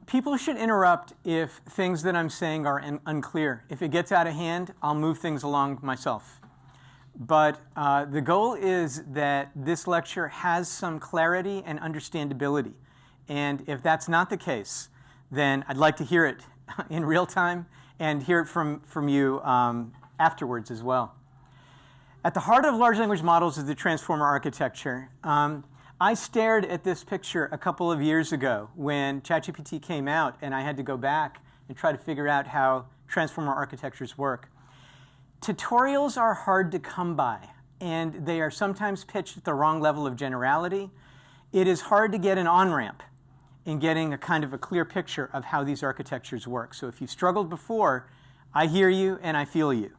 People should interrupt if things that I'm saying are unclear. If it gets out of hand, I'll move things along myself. But the goal is that this lecture has some clarity and understandability. And if that's not the case, then I'd like to hear it in real time and hear it from you afterwards as well. At the heart of large language models is the transformer architecture. I stared at this picture a couple of years ago when ChatGPT came out, and I had to go back and try to figure out how transformer architectures work. Tutorials are hard to come by, and they are sometimes pitched at the wrong level of generality. It is hard to get an on-ramp in getting a kind of a clear picture of how these architectures work. So if you've struggled before, I hear you and I feel you.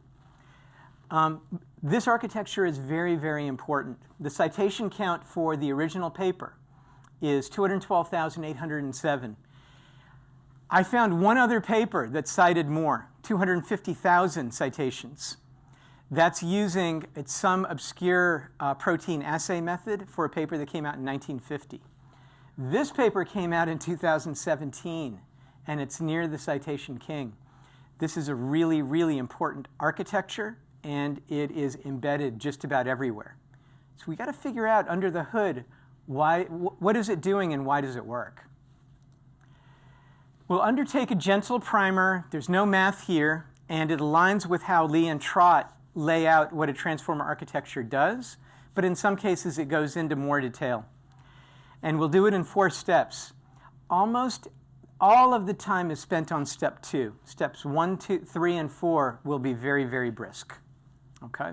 This architecture is very, very important. The citation count for the original paper is 212,807. I found one other paper that cited more, 250,000 citations. That's using some obscure protein assay method for a paper that came out in 1950. This paper came out in 2017, and it's near the citation king. This is a really, really important architecture, and it is embedded just about everywhere. So we got to figure out under the hood what is it doing and why does it work. We'll undertake a gentle primer. There's no math here, and it aligns with how Lee and Trott lay out what a transformer architecture does, but in some cases it goes into more detail. And we'll do it in 4 steps. Almost all of the time is spent on step 2. Steps 1, 2, 3, and 4 will be very, very brisk. Okay?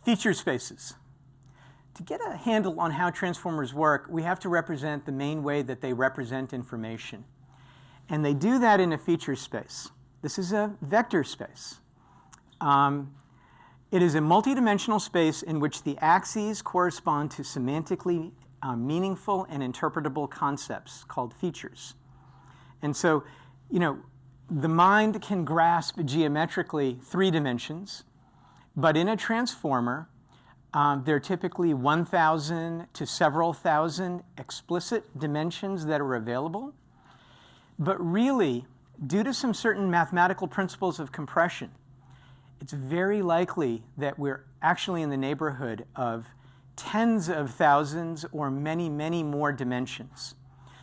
Feature spaces. To get a handle on how transformers work, we have to represent the main way that they represent information. And they do that in a feature space. This is a vector space. It is a multidimensional space in which the axes correspond to semantically meaningful and interpretable concepts called features. And so, the mind can grasp geometrically 3 dimensions, but in a transformer, there are typically 1,000 to several thousand explicit dimensions that are available. But really, due to some certain mathematical principles of compression, it's very likely that we're actually in the neighborhood of tens of thousands or many, many more dimensions.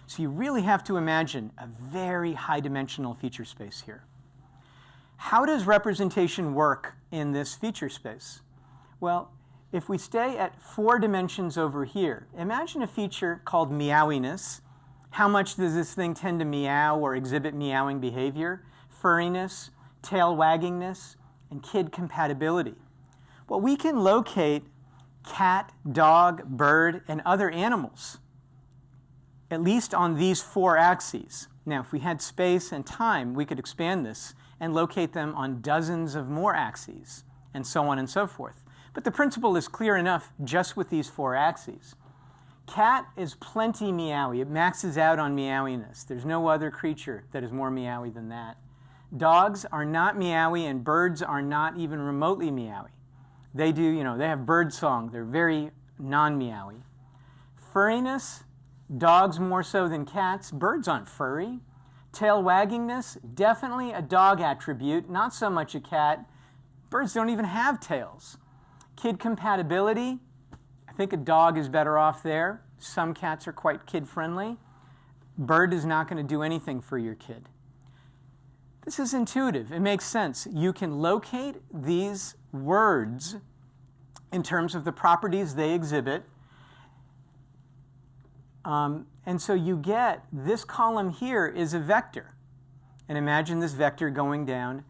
So you really have to imagine a very high-dimensional feature space here. How does representation work in this feature space? Well, if we stay at 4 dimensions over here, imagine a feature called meowiness. How much does this thing tend to meow or exhibit meowing behavior? Furriness, tail waggingness, and kid compatibility. Well, we can locate cat, dog, bird, and other animals, at least on these 4 axes. Now, if we had space and time, we could expand this and locate them on dozens of more axes, and so on and so forth. But the principle is clear enough just with these 4 axes. Cat is plenty meowy. It maxes out on meowiness. There's no other creature that is more meowy than that. Dogs are not meowy, and birds are not even remotely meowy. They do, they have bird song. They're very non-meowy. Furriness, dogs more so than cats. Birds aren't furry. Tail waggingness, definitely a dog attribute, not so much a cat. Birds don't even have tails. Kid compatibility, I think a dog is better off there. Some cats are quite kid-friendly. Bird is not going to do anything for your kid. This is intuitive. It makes sense. You can locate these words in terms of the properties they exhibit. And so you get this column here is a vector. And imagine this vector going down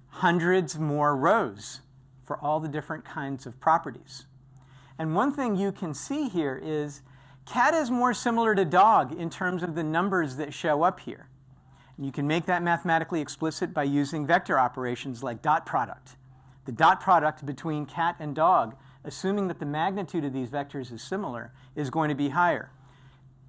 hundreds more rows for all the different kinds of properties. And one thing you can see here is cat is more similar to dog in terms of the numbers that show up here. And you can make that mathematically explicit by using vector operations like dot product. The dot product between cat and dog, assuming that the magnitude of these vectors is similar, is going to be higher.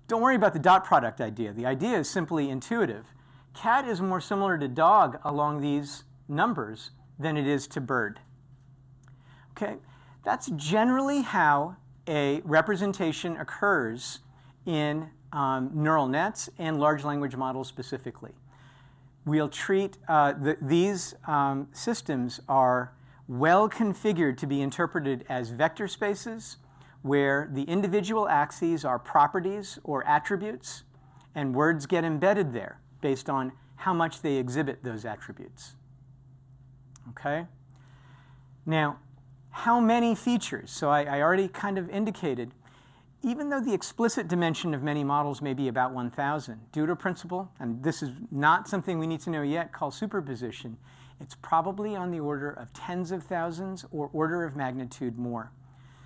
Don't worry about the dot product idea. The idea is simply intuitive. Cat is more similar to dog along these numbers than it is to bird. Okay, that's generally how a representation occurs in neural nets and large language models specifically. We'll treat these systems are well configured to be interpreted as vector spaces where the individual axes are properties or attributes, and words get embedded there based on how much they exhibit those attributes. Okay? Now, how many features? So I already kind of indicated, even though the explicit dimension of many models may be about 1,000, due to a principle, and this is not something we need to know yet, called superposition, it's probably on the order of tens of thousands or order of magnitude more.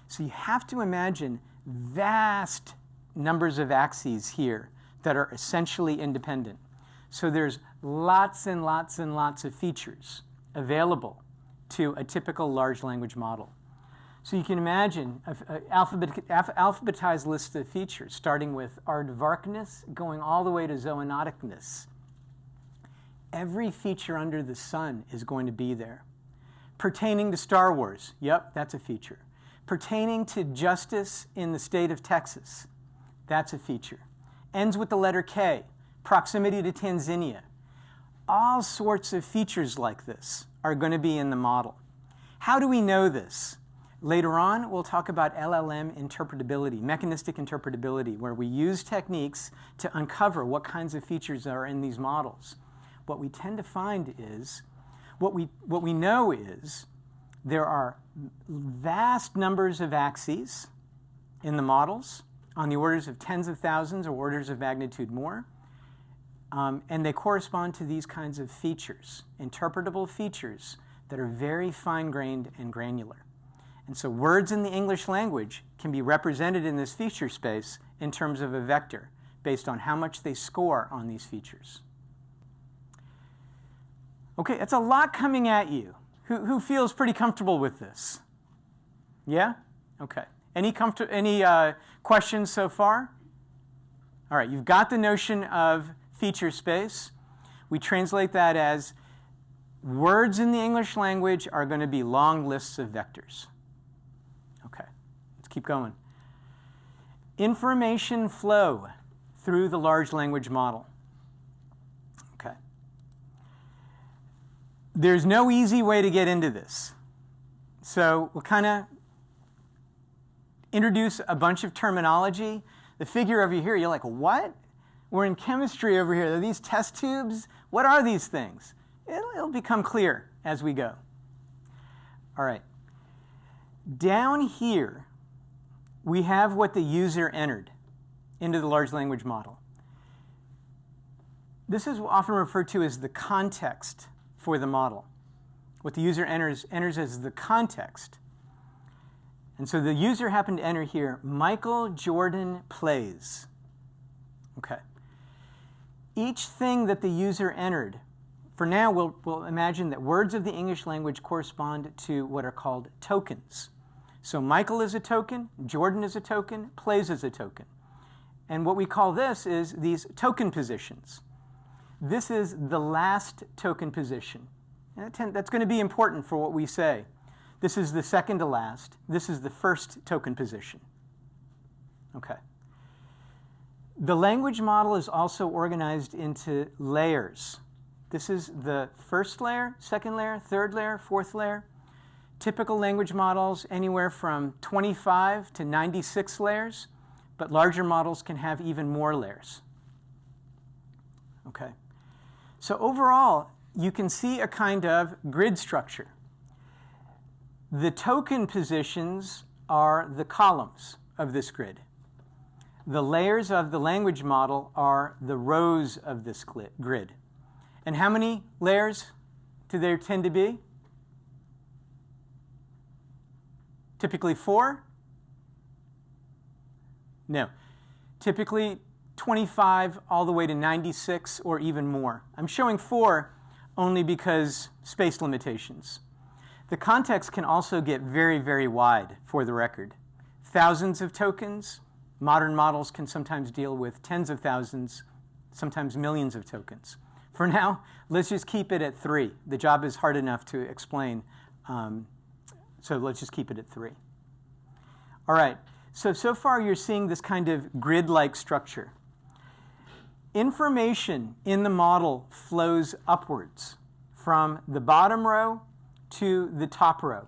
So you have to imagine vast numbers of axes here that are essentially independent. So there's lots and lots and lots of features available to a typical large language model. So you can imagine an alphabetized list of features, starting with aardvarkness, going all the way to zoonoticness. Every feature under the sun is going to be there. Pertaining to Star Wars, yep, that's a feature. Pertaining to justice in the state of Texas, that's a feature. Ends with the letter K, proximity to Tanzania. All sorts of features like this are going to be in the model. How do we know this? Later on, we'll talk about LLM interpretability, mechanistic interpretability, where we use techniques to uncover what kinds of features are in these models. What we tend to find is, what we know is, there are vast numbers of axes in the models, on the orders of tens of thousands or orders of magnitude more, and they correspond to these kinds of features, interpretable features that are very fine-grained and granular. And so words in the English language can be represented in this feature space in terms of a vector based on how much they score on these features. Okay, that's a lot coming at you. Who feels pretty comfortable with this? Yeah? Okay. Any questions so far? All right, you've got the notion of feature space. We translate that as words in the English language are going to be long lists of vectors. Okay, let's keep going. Information flow through the large language model. Okay. There's no easy way to get into this. So we'll kind of introduce a bunch of terminology. The figure over here, you're like, what? We're in chemistry over here. Are these test tubes? What are these things? It'll become clear as we go. All right. Down here, we have what the user entered into the large language model. This is often referred to as the context for the model. What the user enters as the context. And so the user happened to enter here, Michael Jordan plays. Okay. Each thing that the user entered, for now we'll imagine that words of the English language correspond to what are called tokens. So Michael is a token, Jordan is a token, plays is a token. And what we call this is these token positions. This is the last token position. And that's going to be important for what we say. This is the second to last. This is the first token position. Okay. The language model is also organized into layers. This is the first layer, second layer, third layer, fourth layer. Typical language models anywhere from 25 to 96 layers, but larger models can have even more layers. Okay. So overall, you can see a kind of grid structure. The token positions are the columns of this grid. The layers of the language model are the rows of this grid. And how many layers do there tend to be? Typically 4? No. Typically 25 all the way to 96 or even more. I'm showing 4 only because space limitations. The context can also get very, very wide, for the record. Thousands of tokens. Modern models can sometimes deal with tens of thousands, sometimes millions of tokens. For now, let's just keep it at 3. The job is hard enough to explain, so let's just keep it at 3. All right, so far you're seeing this kind of grid-like structure. Information in the model flows upwards from the bottom row to the top row.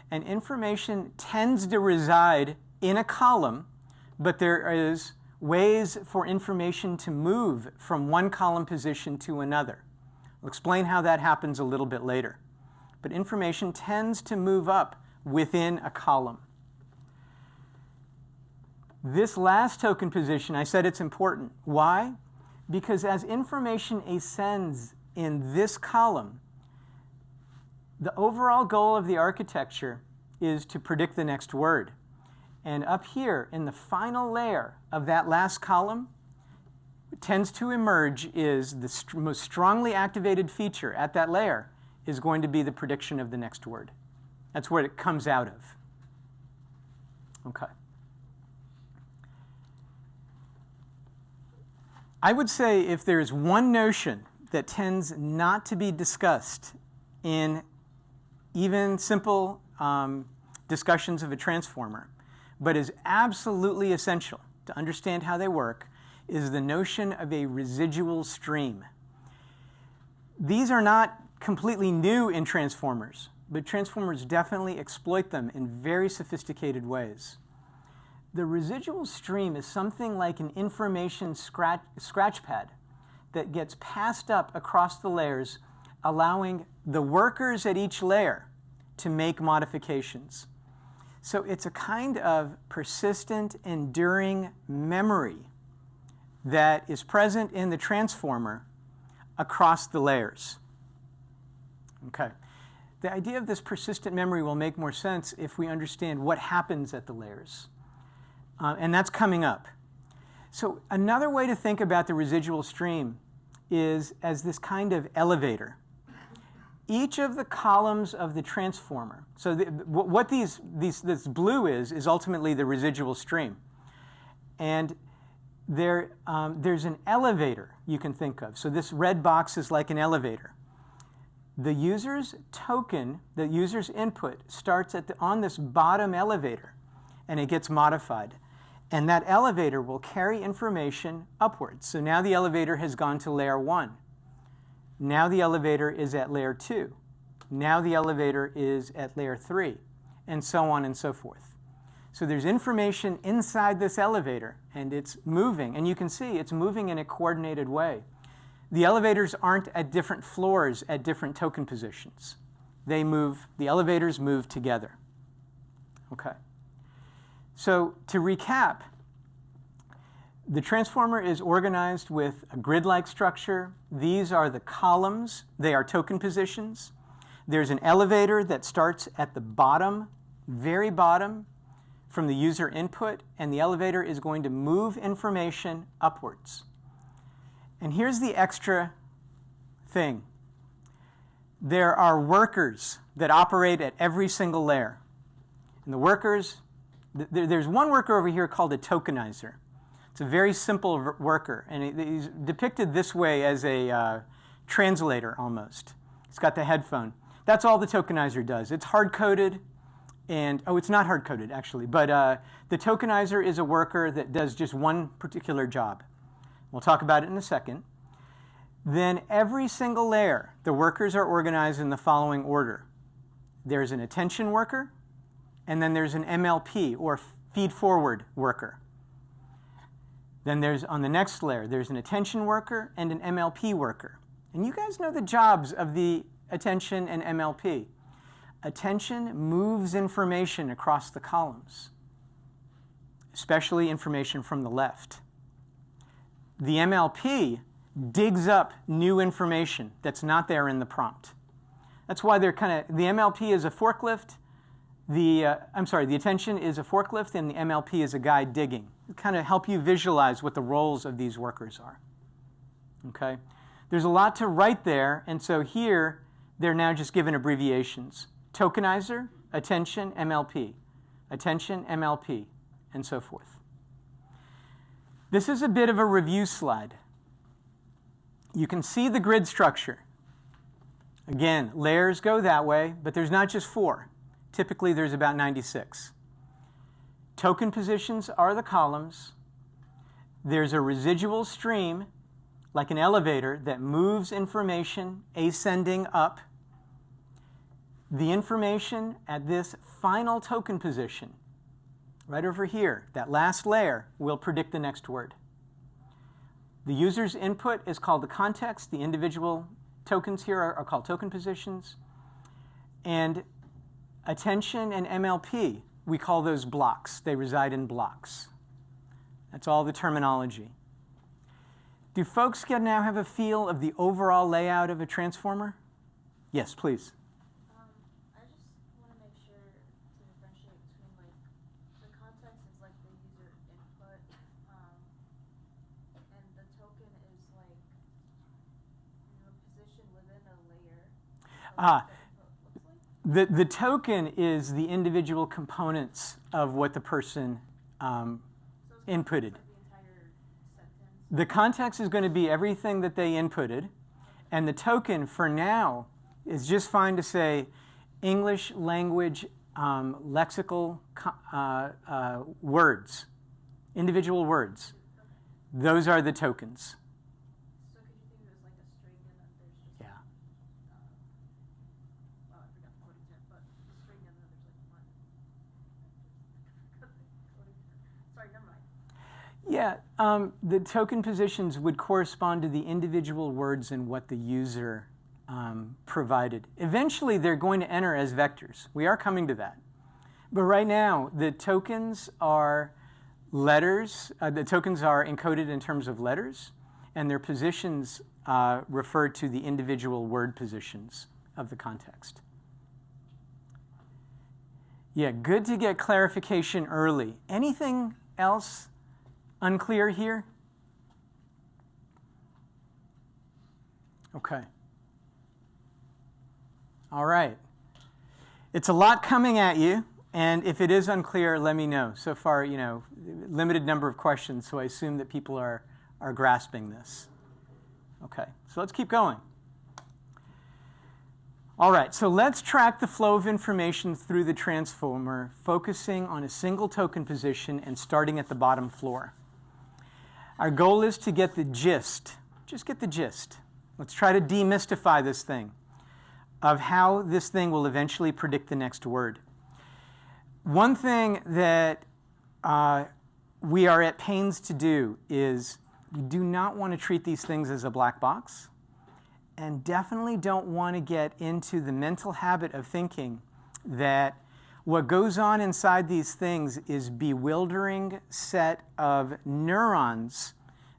And information tends to reside in a column, but there is ways for information to move from one column position to another. I'll explain how that happens a little bit later. But information tends to move up within a column. This last token position, I said it's important. Why? Because as information ascends in this column, the overall goal of the architecture is to predict the next word. And up here in the final layer of that last column, what tends to emerge is the most strongly activated feature at that layer is going to be the prediction of the next word. That's where it comes out of. Okay. I would say if there's one notion that tends not to be discussed in even simple discussions of a transformer, but is absolutely essential to understand how they work, is the notion of a residual stream. These are not completely new in transformers, but transformers definitely exploit them in very sophisticated ways. The residual stream is something like an information scratch pad that gets passed up across the layers, allowing the workers at each layer to make modifications. So it's a kind of persistent, enduring memory that is present in the transformer across the layers. Okay. The idea of this persistent memory will make more sense if we understand what happens at the layers. And that's coming up. So another way to think about the residual stream is as this kind of elevator. Each of the columns of the transformer, so what this blue is ultimately the residual stream. And there's an elevator you can think of. So this red box is like an elevator. The user's token, the user's input, starts on this bottom elevator, and it gets modified. And that elevator will carry information upwards. So now the elevator has gone to layer 1. Now the elevator is at layer 2. Now the elevator is at layer 3, and so on and so forth. So there's information inside this elevator, and it's moving. And you can see it's moving in a coordinated way. The elevators aren't at different floors at different token positions. The elevators move together. Okay. So to recap, the transformer is organized with a grid-like structure. These are the columns. They are token positions. There's an elevator that starts at the bottom, very bottom, from the user input, and the elevator is going to move information upwards. And here's the extra thing. There are workers that operate at every single layer. And the workers, there's one worker over here called a tokenizer. It's a very simple worker, and he's depicted this way as a translator almost. He's got the headphone. That's all the tokenizer does. It's hard-coded, and it's not hard-coded actually, but the tokenizer is a worker that does just one particular job. We'll talk about it in a second. Then every single layer, the workers are organized in the following order. There's an attention worker, and then there's an MLP, or feed-forward worker. Then on the next layer, there's an attention worker and an MLP worker. And you guys know the jobs of the attention and MLP. Attention moves information across the columns, especially information from the left. The MLP digs up new information that's not there in the prompt. That's why the MLP is a forklift. The attention is a forklift, and the MLP is a guy digging. Kind of help you visualize what the roles of these workers are. Okay? There's a lot to write there, and so here they're now just given abbreviations. Tokenizer, attention, MLP. Attention, MLP, and so forth. This is a bit of a review slide. You can see the grid structure. Again, layers go that way, but there's not just 4. Typically, there's about 96. Token positions are the columns. There's a residual stream like an elevator that moves information ascending up. The information at this final token position, right over here, that last layer, will predict the next word. The user's input is called the context. The individual tokens here are called token positions. And attention and MLP, we call those blocks. They reside in blocks. That's all the terminology. Do folks now have a feel of the overall layout of a transformer? Yes, please. I just want to make sure to differentiate between the context is like the user input, and the token is like position within a layer. The token is the individual components of what the person inputted. The context is going to be everything that they inputted, and the token for now is just fine to say English language lexical words, individual words. Those are the tokens. So could you think of it as like a string and then there's just yeah. Well, I forgot the coding term, but a string and then there's like one. Sorry, never mind. Yeah, the token positions would correspond to the individual words in what the user provided. Eventually, they're going to enter as vectors. We are coming to that. But right now, the tokens are letters. The tokens are encoded in terms of letters, and their positions refer to the individual word positions of the context. Yeah, good to get clarification early. Anything else unclear here? Okay. All right. It's a lot coming at you, and if it is unclear, let me know. So far, limited number of questions, so I assume that people are grasping this. Okay, so let's keep going. All right, so let's track the flow of information through the transformer, focusing on a single token position and starting at the bottom floor. Our goal is to get the gist. Just get the gist. Let's try to demystify this thing of how this thing will eventually predict the next word. One thing that we are at pains to do is we do not want to treat these things as a black box, and definitely don't want to get into the mental habit of thinking that what goes on inside these things is bewildering set of neurons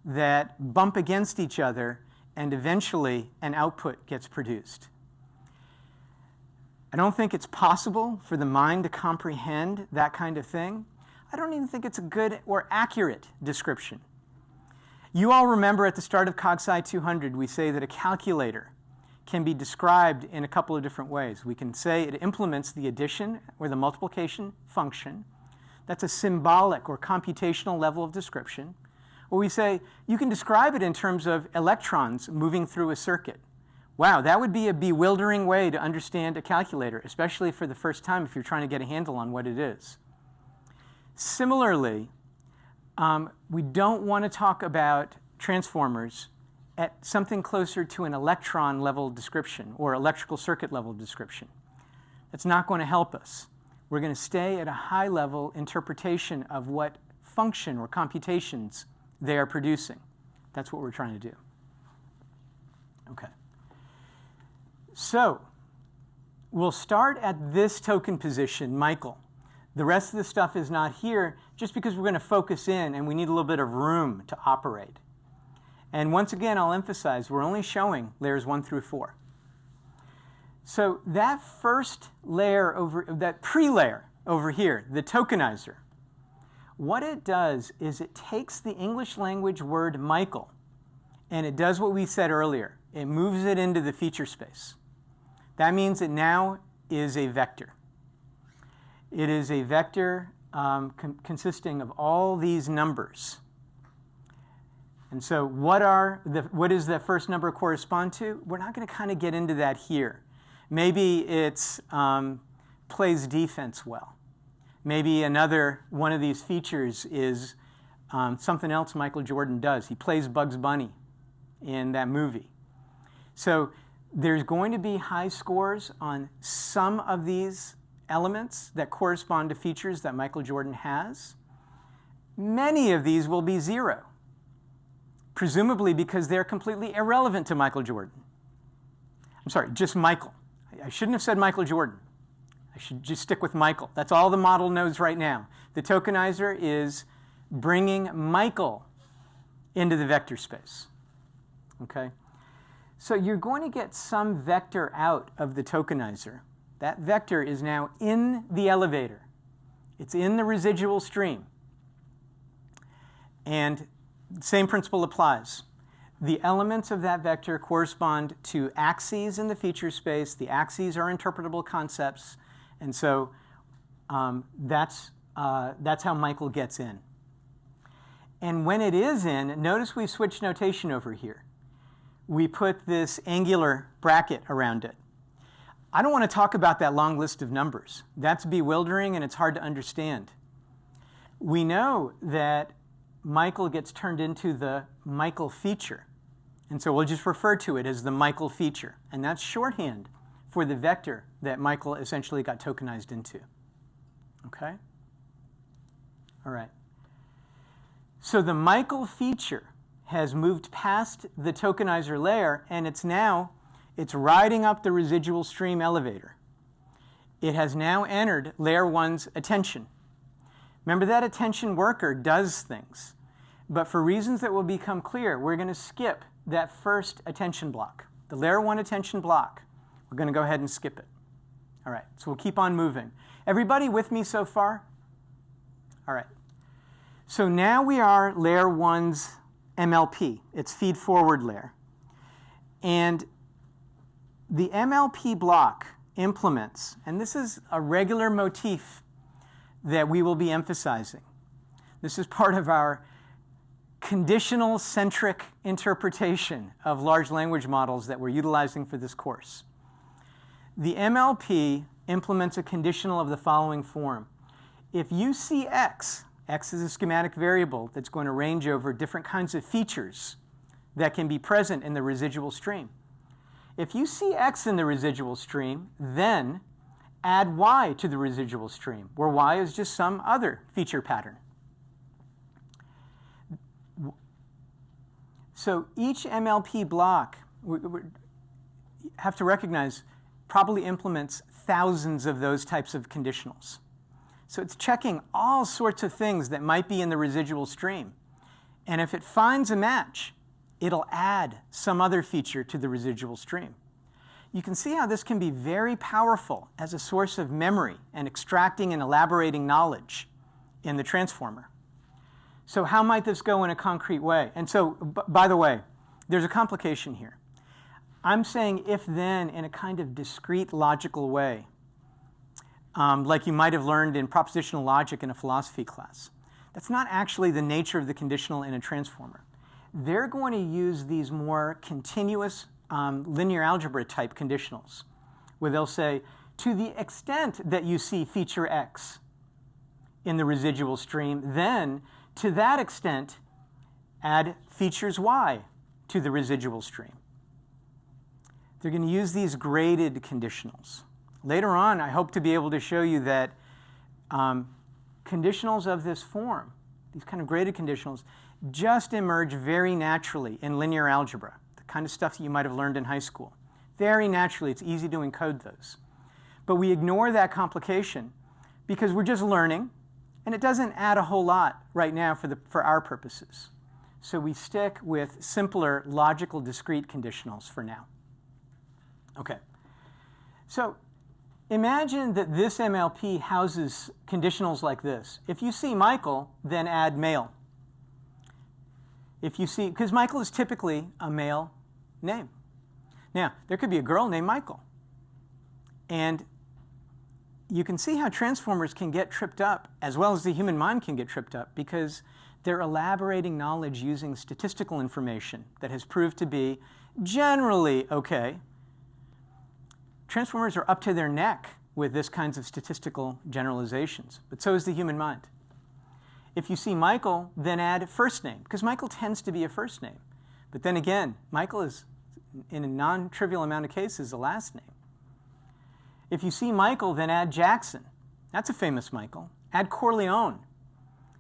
that bump against each other, and eventually an output gets produced. I don't think it's possible for the mind to comprehend that kind of thing. I don't even think it's a good or accurate description. You all remember at the start of CogSci 200, we say that a calculator can be described in a couple of different ways. We can say it implements the addition or the multiplication function. That's a symbolic or computational level of description. Or we say you can describe it in terms of electrons moving through a circuit. Wow, that would be a bewildering way to understand a calculator, especially for the first time if you're trying to get a handle on what it is. Similarly, we don't want to talk about transformers at something closer to an electron level description or electrical circuit level description. That's not going to help us. We're going to stay at a high level interpretation of what function or computations they are producing. That's what we're trying to do. Okay. So we'll start at this token position, Michael. The rest of the stuff is not here just because we're going to focus in and we need a little bit of room to operate. And once again, I'll emphasize, we're only showing layers 1 through 4. So that first layer that pre-layer over here, the tokenizer, what it does is it takes the English language word Michael and it does what we said earlier. It moves it into the feature space. That means it now is a vector. It is a vector consisting of all these numbers. And so what does that first number correspond to? We're not going to kind of get into that here. Maybe it's plays defense well. Maybe another one of these features is something else Michael Jordan does. He plays Bugs Bunny in that movie. So there's going to be high scores on some of these elements that correspond to features that Michael Jordan has. Many of these will be 0, presumably because they're completely irrelevant to Michael Jordan. I'm sorry, just Michael. I shouldn't have said Michael Jordan. I should just stick with Michael. That's all the model knows right now. The tokenizer is bringing Michael into the vector space. Okay? So you're going to get some vector out of the tokenizer. That vector is now in the elevator. It's in the residual stream. And the same principle applies. The elements of that vector correspond to axes in the feature space. The axes are interpretable concepts. And so that's how Michael gets in. And when it is in, notice we've switched notation over here. We put this angular bracket around it. I don't want to talk about that long list of numbers. That's bewildering and it's hard to understand. We know that Michael gets turned into the Michael feature. And so we'll just refer to it as the Michael feature. And that's shorthand for the vector that Michael essentially got tokenized into. Okay? All right. So the Michael feature has moved past the tokenizer layer, and it's riding up the residual stream elevator. It has now entered layer 1's attention. Remember, that attention worker does things. But for reasons that will become clear, we're going to skip that first attention block, the layer 1 attention block. We're going to go ahead and skip it. All right, so we'll keep on moving. Everybody with me so far? All right. So now we are layer 1's MLP. It's feed-forward layer. And the MLP block implements, and this is a regular motif that we will be emphasizing. This is part of our conditional-centric interpretation of large language models that we're utilizing for this course. The MLP implements a conditional of the following form. If you see x, x is a schematic variable that's going to range over different kinds of features that can be present in the residual stream. If you see x in the residual stream, then add y to the residual stream, where y is just some other feature pattern. So each MLP block, we have to recognize, probably implements thousands of those types of conditionals. So it's checking all sorts of things that might be in the residual stream. And if it finds a match, it'll add some other feature to the residual stream. You can see how this can be very powerful as a source of memory and extracting and elaborating knowledge in the transformer. So how might this go in a concrete way? And so, by the way, there's a complication here. I'm saying if-then in a kind of discrete logical way, like you might have learned in propositional logic in a philosophy class. That's not actually the nature of the conditional in a transformer. They're going to use these more continuous linear algebra type conditionals, where they'll say, to the extent that you see feature x in the residual stream, then to that extent, add features y to the residual stream. They're going to use these graded conditionals. Later on, I hope to be able to show you that conditionals of this form, these kind of graded conditionals, just emerge very naturally in linear algebra, the kind of stuff that you might have learned in high school. Very naturally, it's easy to encode those. But we ignore that complication because we're just learning, and it doesn't add a whole lot right now for our purposes. So we stick with simpler logical discrete conditionals for now. Okay. So imagine that this MLP houses conditionals like this. If you see Michael, then add male. If you see, because Michael is typically a male name. Now, there could be a girl named Michael. And you can see how transformers can get tripped up, as well as the human mind can get tripped up, because they're elaborating knowledge using statistical information that has proved to be generally okay. Transformers are up to their neck with this kinds of statistical generalizations, but so is the human mind. If you see Michael, then add first name, because Michael tends to be a first name. But then again, Michael is, in a non-trivial amount of cases, a last name. If you see Michael, then add Jackson. That's a famous Michael. Add Corleone.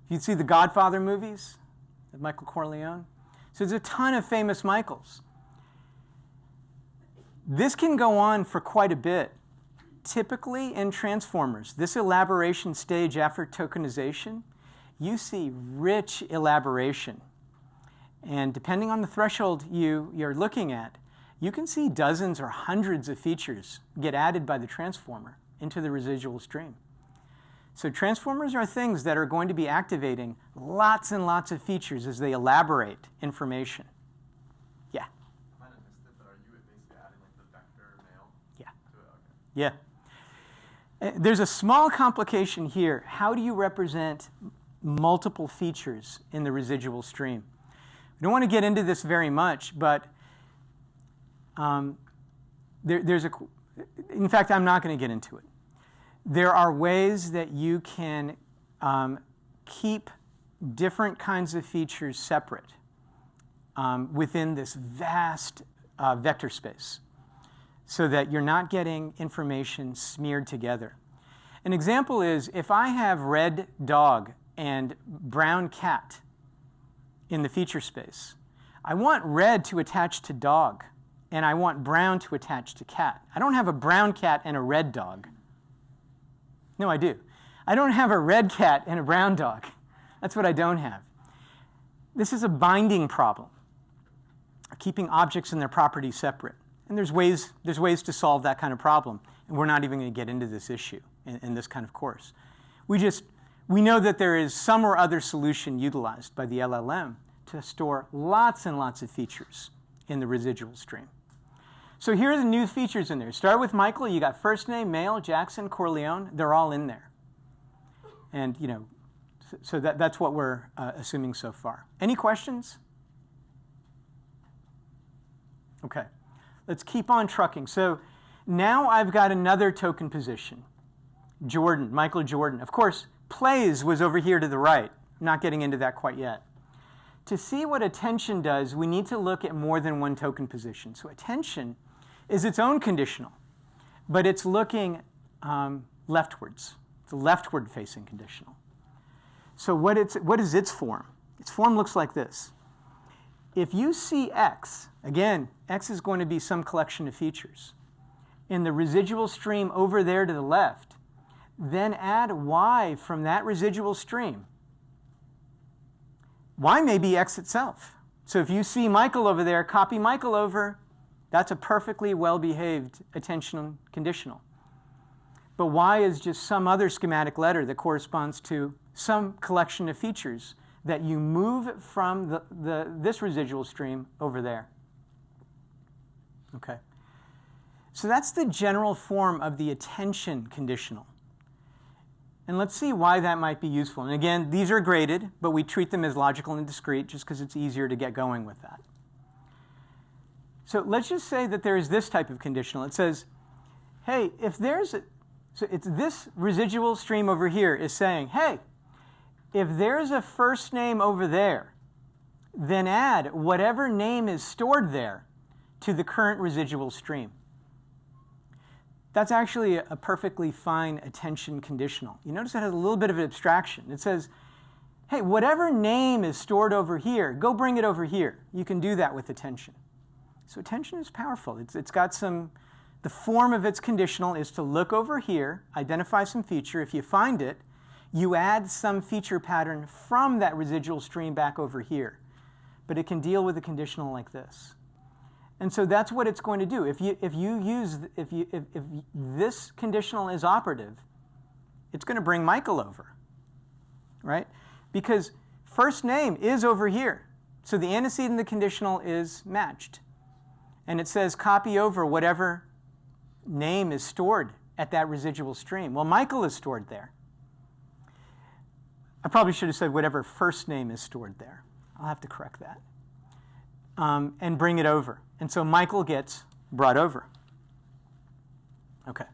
You'd see the Godfather movies of Michael Corleone. So there's a ton of famous Michaels. This can go on for quite a bit. Typically in transformers, this elaboration stage after tokenization, you see rich elaboration. And depending on the threshold you're looking at, you can see dozens or hundreds of features get added by the transformer into the residual stream. So transformers are things that are going to be activating lots and lots of features as they elaborate information. Yeah? I might have missed it, but are you basically adding like the vector mail Yeah. to it? Okay. Yeah. There's a small complication here. How do you represent multiple features in the residual stream? We don't want to get into this very much, but in fact, I'm not going to get into it. There are ways that you can keep different kinds of features separate within this vast vector space so that you're not getting information smeared together. An example is if I have red dog and brown cat in the feature space, I want red to attach to dog, and I want brown to attach to cat. I don't have a brown cat and a red dog. No, I do. I don't have a red cat and a brown dog. That's what I don't have. This is a binding problem, keeping objects and their properties separate. And there's ways to solve that kind of problem, and we're not even going to get into this issue in this kind of course. We know that there is some or other solution utilized by the LLM to store lots and lots of features in the residual stream. So here are the new features in there. Start with Michael. You got first name, male, Jackson, Corleone. They're all in there. And, so that's what we're assuming so far. Any questions? OK. Let's keep on trucking. So now I've got another token position. Jordan, Michael Jordan. Of course, plays was over here to the right. I'm not getting into that quite yet. To see what attention does, we need to look at more than one token position. So attention is its own conditional, but it's looking leftwards. It's a leftward-facing conditional. So what is its form? Its form looks like this. If you see x, again, x is going to be some collection of features. In the residual stream over there to the left, then add y from that residual stream. Y may be x itself. So if you see Michael over there, copy Michael over. That's a perfectly well-behaved attention conditional. But y is just some other schematic letter that corresponds to some collection of features that you move from this residual stream over there. Okay. So that's the general form of the attention conditional. And let's see why that might be useful. And again, these are graded, but we treat them as logical and discrete just because it's easier to get going with that. So let's just say that there is this type of conditional. It says, hey, so it's this residual stream over here is saying, hey, if there's a first name over there, then add whatever name is stored there to the current residual stream. That's actually a perfectly fine attention conditional. You notice it has a little bit of an abstraction. It says, hey, whatever name is stored over here, go bring it over here. You can do that with attention. So attention is powerful. It's got the form of its conditional is to look over here, identify some feature. If you find it, you add some feature pattern from that residual stream back over here. But it can deal with a conditional like this. And so that's what it's going to do. If this conditional is operative, it's going to bring Michael over, right? Because first name is over here. So the antecedent and the conditional is matched. And it says copy over whatever name is stored at that residual stream. Well, Michael is stored there. I probably should have said whatever first name is stored there. I'll have to correct that. And bring it over. And so Michael gets brought over. OK.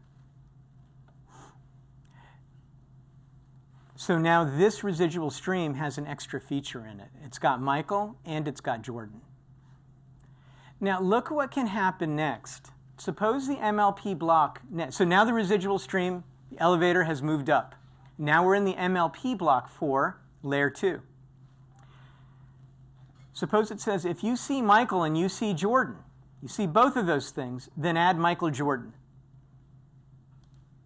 So now this residual stream has an extra feature in it. It's got Michael and it's got Jordan. Now look what can happen next. Suppose the MLP block, so now the residual stream, the elevator has moved up. Now we're in the MLP block for layer 2. Suppose it says, if you see Michael and you see Jordan, you see both of those things, then add Michael Jordan.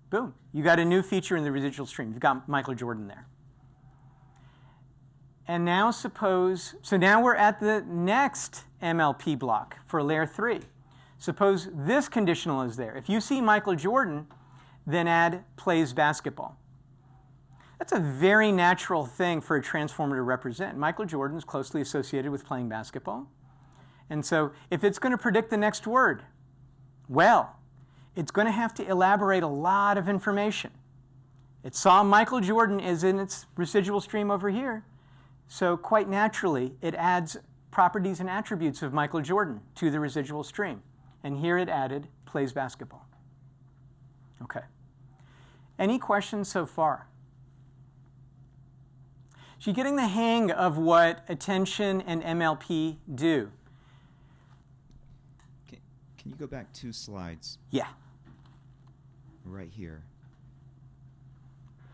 Boom. You got a new feature in the residual stream. You've got Michael Jordan there. And now suppose, so now we're at the next MLP block for layer 3. Suppose this conditional is there. If you see Michael Jordan, then add plays basketball. That's a very natural thing for a transformer to represent. Michael Jordan is closely associated with playing basketball. And so if it's going to predict the next word, well, it's going to have to elaborate a lot of information. It saw Michael Jordan is in its residual stream over here. So quite naturally, it adds properties and attributes of Michael Jordan to the residual stream. And here it added plays basketball. Okay. Any questions so far? So you're getting the hang of what attention and MLP do. Can you go back 2 slides? Yeah. Right here.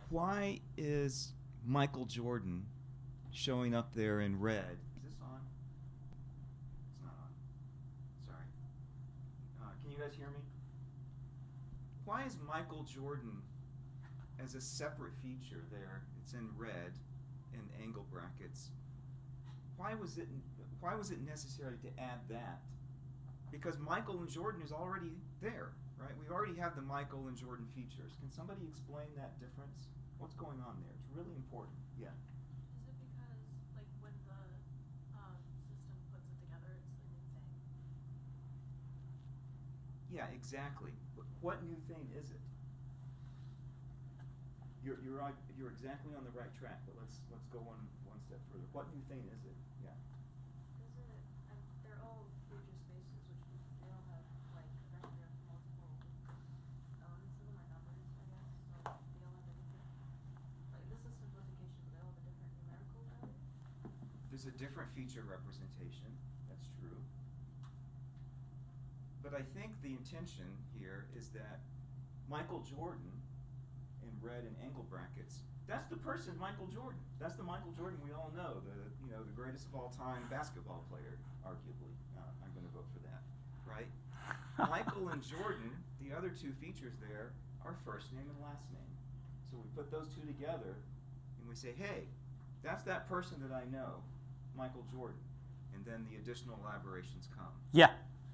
Why is Michael Jordan showing up there in red? Is this on? It's not on. Sorry. Can you guys hear me? Why is Michael Jordan as a separate feature there? It's in red in angle brackets. Why was it necessary to add that? Because Michael and Jordan is already there, right? We already have the Michael and Jordan features. Can somebody explain that difference? What's going on there? It's really important. Yeah. Is it because, like, when the system puts it together, it's the new thing? Yeah, exactly. But what new thing is it? You're exactly on the right track, but let's go one step further. What new thing is it? Yeah. Is it, they're all feature spaces, which means they all have, like, a vector of multiple elements in them, or numbers, I guess. So they all have a different, like, this is simplification, but they all have a different numerical value. There's a different feature representation. That's true. But I think the intention here is that Michael Jordan in red and angle brackets, that's the person Michael Jordan. That's the Michael Jordan we all know, the greatest of all time basketball player, arguably. I'm going to vote for that, right? Michael and Jordan, the other 2 features there, are first name and last name. So we put those 2 together and we say, hey, that's that person that I know, Michael Jordan. And then the additional elaborations come. Yeah,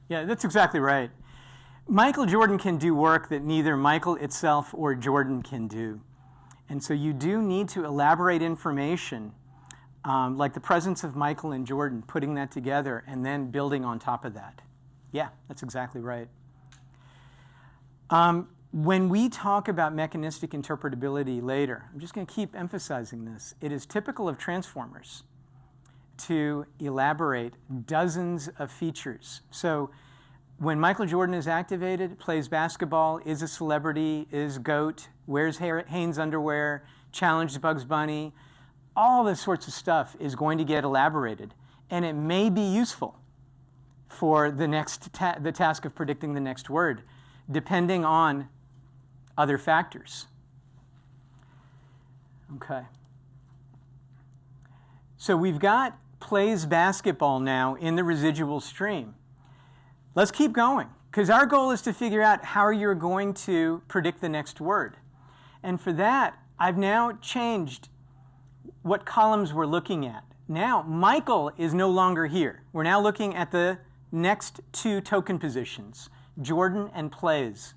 that's exactly right. Michael Jordan can do work that neither Michael itself or Jordan can do. And so you do need to elaborate information, like the presence of Michael and Jordan, putting that together and then building on top of that. Yeah, that's exactly right. When we talk about mechanistic interpretability later, I'm just going to keep emphasizing this. It is typical of transformers to elaborate dozens of features. So when Michael Jordan is activated, plays basketball, is a celebrity, is GOAT, wears Hanes underwear, challenged Bugs Bunny, all this sorts of stuff is going to get elaborated. And it may be useful for the the task of predicting the next word, depending on other factors. Okay. So we've got plays basketball now in the residual stream. Let's keep going, because our goal is to figure out how you're going to predict the next word. And for that, I've now changed what columns we're looking at. Now, Michael is no longer here. We're now looking at the next 2 token positions, Jordan and plays.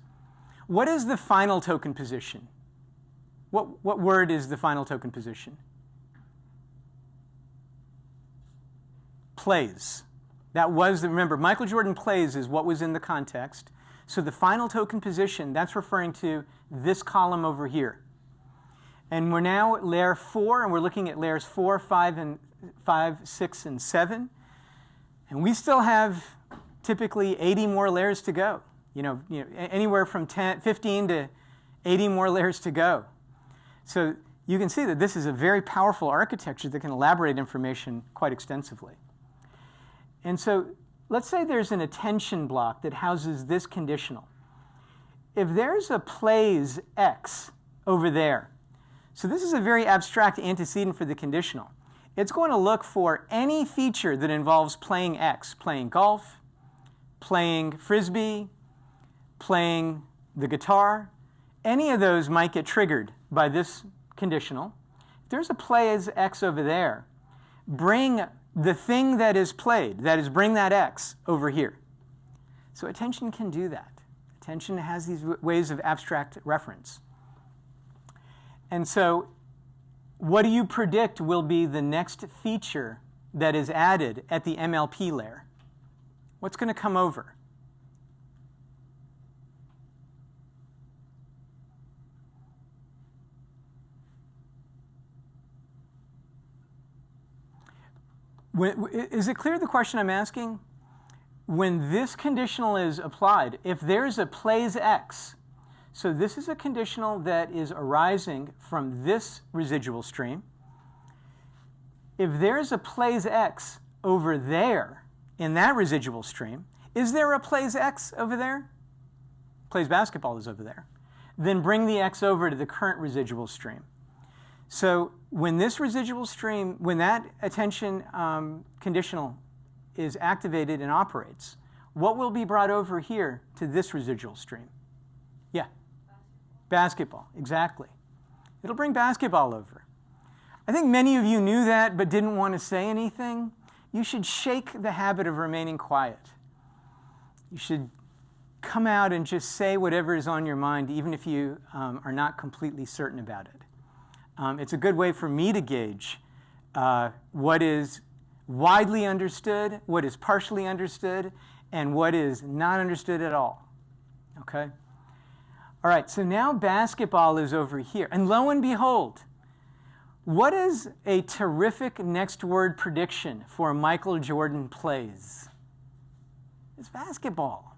What is the final token position? What word is the final token position? Plays. That was, remember, Michael Jordan plays is what was in the context. So the final token position, that's referring to this column over here. And we're now at layer 4, and we're looking at layers 4, 5, 6, and 7. And we still have typically 80 more layers to go. Anywhere from 15 to 80 more layers to go. So you can see that this is a very powerful architecture that can elaborate information quite extensively. And so let's say there's an attention block that houses this conditional. If there's a plays X over there, so this is a very abstract antecedent for the conditional. It's going to look for any feature that involves playing X, playing golf, playing frisbee, playing the guitar. Any of those might get triggered by this conditional. If there's a plays X over there, bring the thing that is played, that is, bring that X over here. So attention can do that. Attention has these ways of abstract reference. And so what do you predict will be the next feature that is added at the MLP layer? What's going to come over? Is it clear the question I'm asking? When this conditional is applied, if there's a plays X, so this is a conditional that is arising from this residual stream. If there's a plays X over there in that residual stream, is there a plays X over there? Plays basketball is over there. Then bring the X over to the current residual stream. So when this residual stream, when that attention conditional is activated and operates, what will be brought over here to this residual stream? Yeah. Basketball, exactly. It'll bring basketball over. I think many of you knew that but didn't want to say anything. You should shake the habit of remaining quiet. You should come out and just say whatever is on your mind, even if you are not completely certain about it. It's a good way for me to gauge what is widely understood, what is partially understood, and what is not understood at all. Okay? All right, so now basketball is over here. And lo and behold, what is a terrific next word prediction for Michael Jordan plays? It's basketball.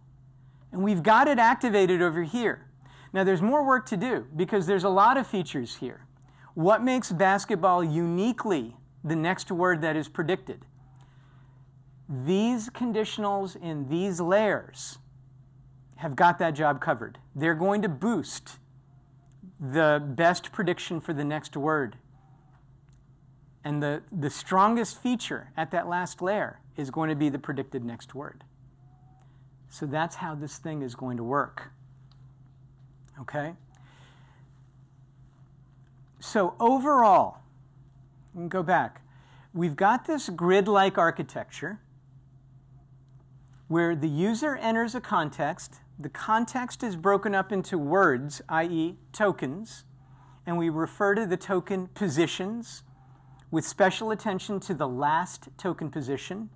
And we've got it activated over here. Now, there's more work to do because there's a lot of features here. What makes basketball uniquely the next word that is predicted? These conditionals in these layers have got that job covered. They're going to boost the best prediction for the next word. And the strongest feature at that last layer is going to be the predicted next word. So that's how this thing is going to work. Okay? So overall, we can go back. We've got this grid-like architecture where the user enters a context. The context is broken up into words, i.e. tokens, and we refer to the token positions with special attention to the last token position.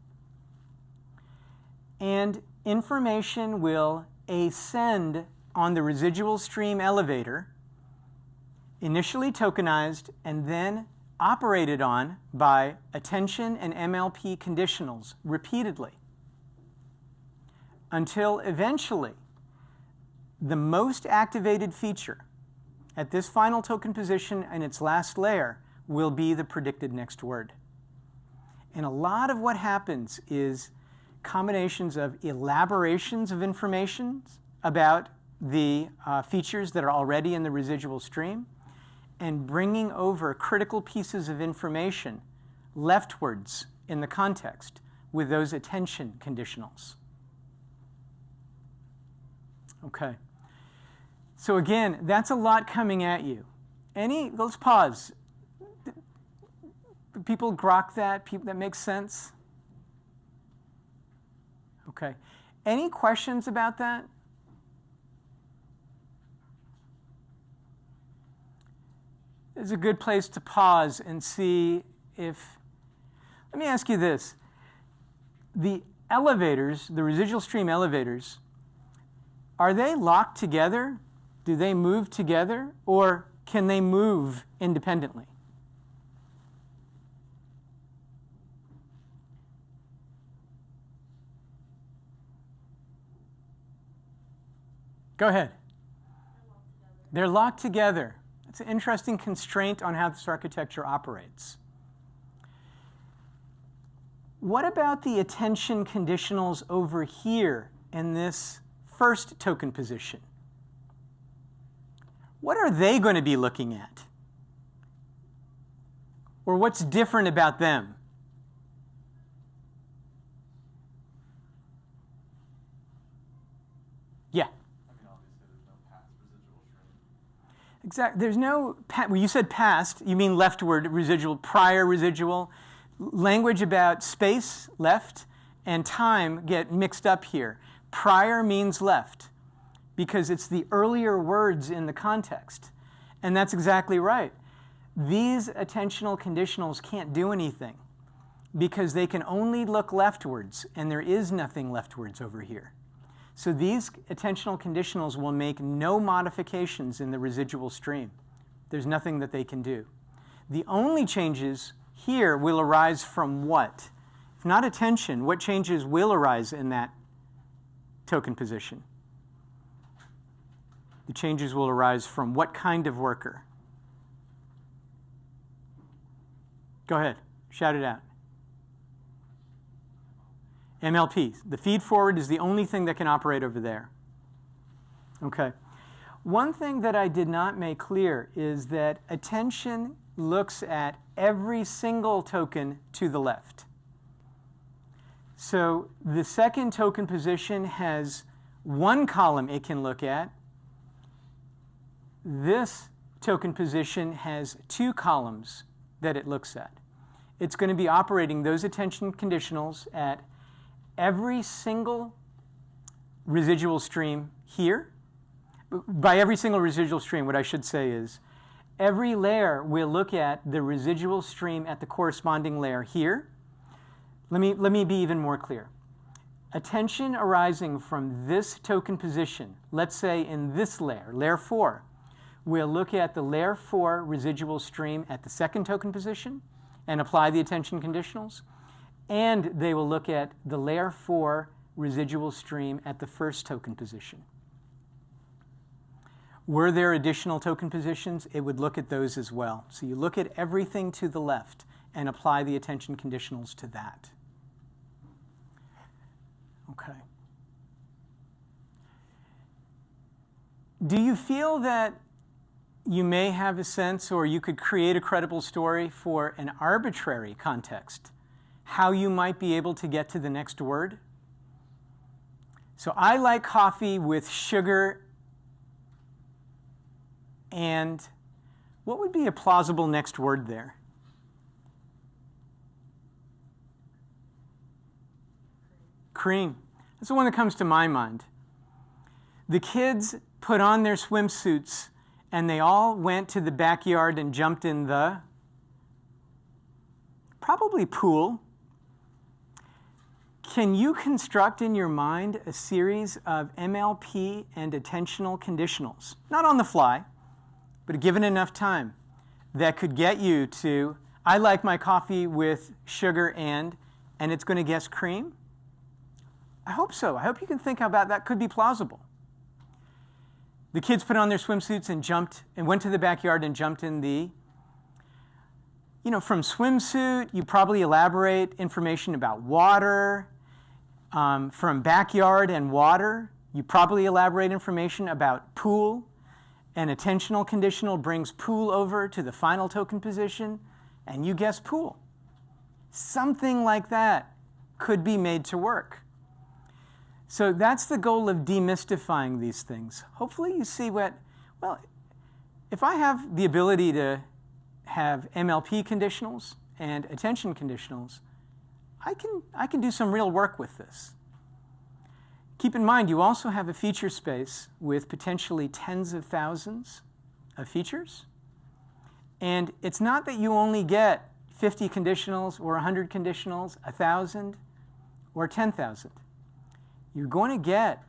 And information will ascend on the residual stream elevator, initially tokenized and then operated on by attention and MLP conditionals repeatedly until eventually the most activated feature at this final token position and its last layer will be the predicted next word. And a lot of what happens is combinations of elaborations of information about the features that are already in the residual stream and bringing over critical pieces of information leftwards in the context with those attention conditionals. Okay. So again, that's a lot coming at you. Let's pause. People grok that? That makes sense? Okay. Any questions about that? It's a good place to pause and see if... Let me ask you this. The elevators, the residual stream elevators, are they locked together? Do they move together? Or can they move independently? Go ahead. They're locked together. It's an interesting constraint on how this architecture operates. What about the attention conditionals over here in this first token position? What are they going to be looking at? Or what's different about them? Yeah. I mean, obviously, there's no past residual stream. Exactly. There's no, well, you said past, you mean leftward residual, prior residual. Language about space, left, and time get mixed up here. Prior means left because it's the earlier words in the context. And that's exactly right. These attentional conditionals can't do anything because they can only look leftwards, and there is nothing leftwards over here. So these attentional conditionals will make no modifications in the residual stream. There's nothing that they can do. The only changes here will arise from what? If not attention, what changes will arise in that token position? The changes will arise from what kind of worker? Go ahead, shout it out. MLP. The feed forward is the only thing that can operate over there. Okay. One thing that I did not make clear is that attention looks at every single token to the left. So the second token position has one column it can look at. This token position has two columns that it looks at. It's going to be operating those attention conditionals at every single residual stream here. By every single residual stream, what I should say is every layer will look at the residual stream at the corresponding layer here. Let me be even more clear. Attention arising from this token position, let's say in this layer, layer 4, we'll look at the layer 4 residual stream at the second token position and apply the attention conditionals. And they will look at the layer 4 residual stream at the first token position. Were there additional token positions, it would look at those as well. So you look at everything to the left and apply the attention conditionals to that. Okay. Do you feel that you may have a sense, or you could create a credible story for an arbitrary context, how you might be able to get to the next word? So I like coffee with sugar and what would be a plausible next word there? Cream. That's the one that comes to my mind. The kids put on their swimsuits and they all went to the backyard and jumped in the probably pool. Can you construct in your mind a series of MLP and attentional conditionals, not on the fly, but given enough time, that could get you to, I like my coffee with sugar and it's going to guess cream? I hope so. I hope you can think about that. Could be plausible. The kids put on their swimsuits and jumped and went to the backyard and jumped in the, from swimsuit, you probably elaborate information about water. From backyard and water, you probably elaborate information about pool. An attentional conditional brings pool over to the final token position, and you guess pool. Something like that could be made to work. So that's the goal of demystifying these things. Hopefully you see if I have the ability to have MLP conditionals and attention conditionals, I can do some real work with this. Keep in mind, you also have a feature space with potentially tens of thousands of features. And it's not that you only get 50 conditionals or 100 conditionals, 1,000 or 10,000. You're going to get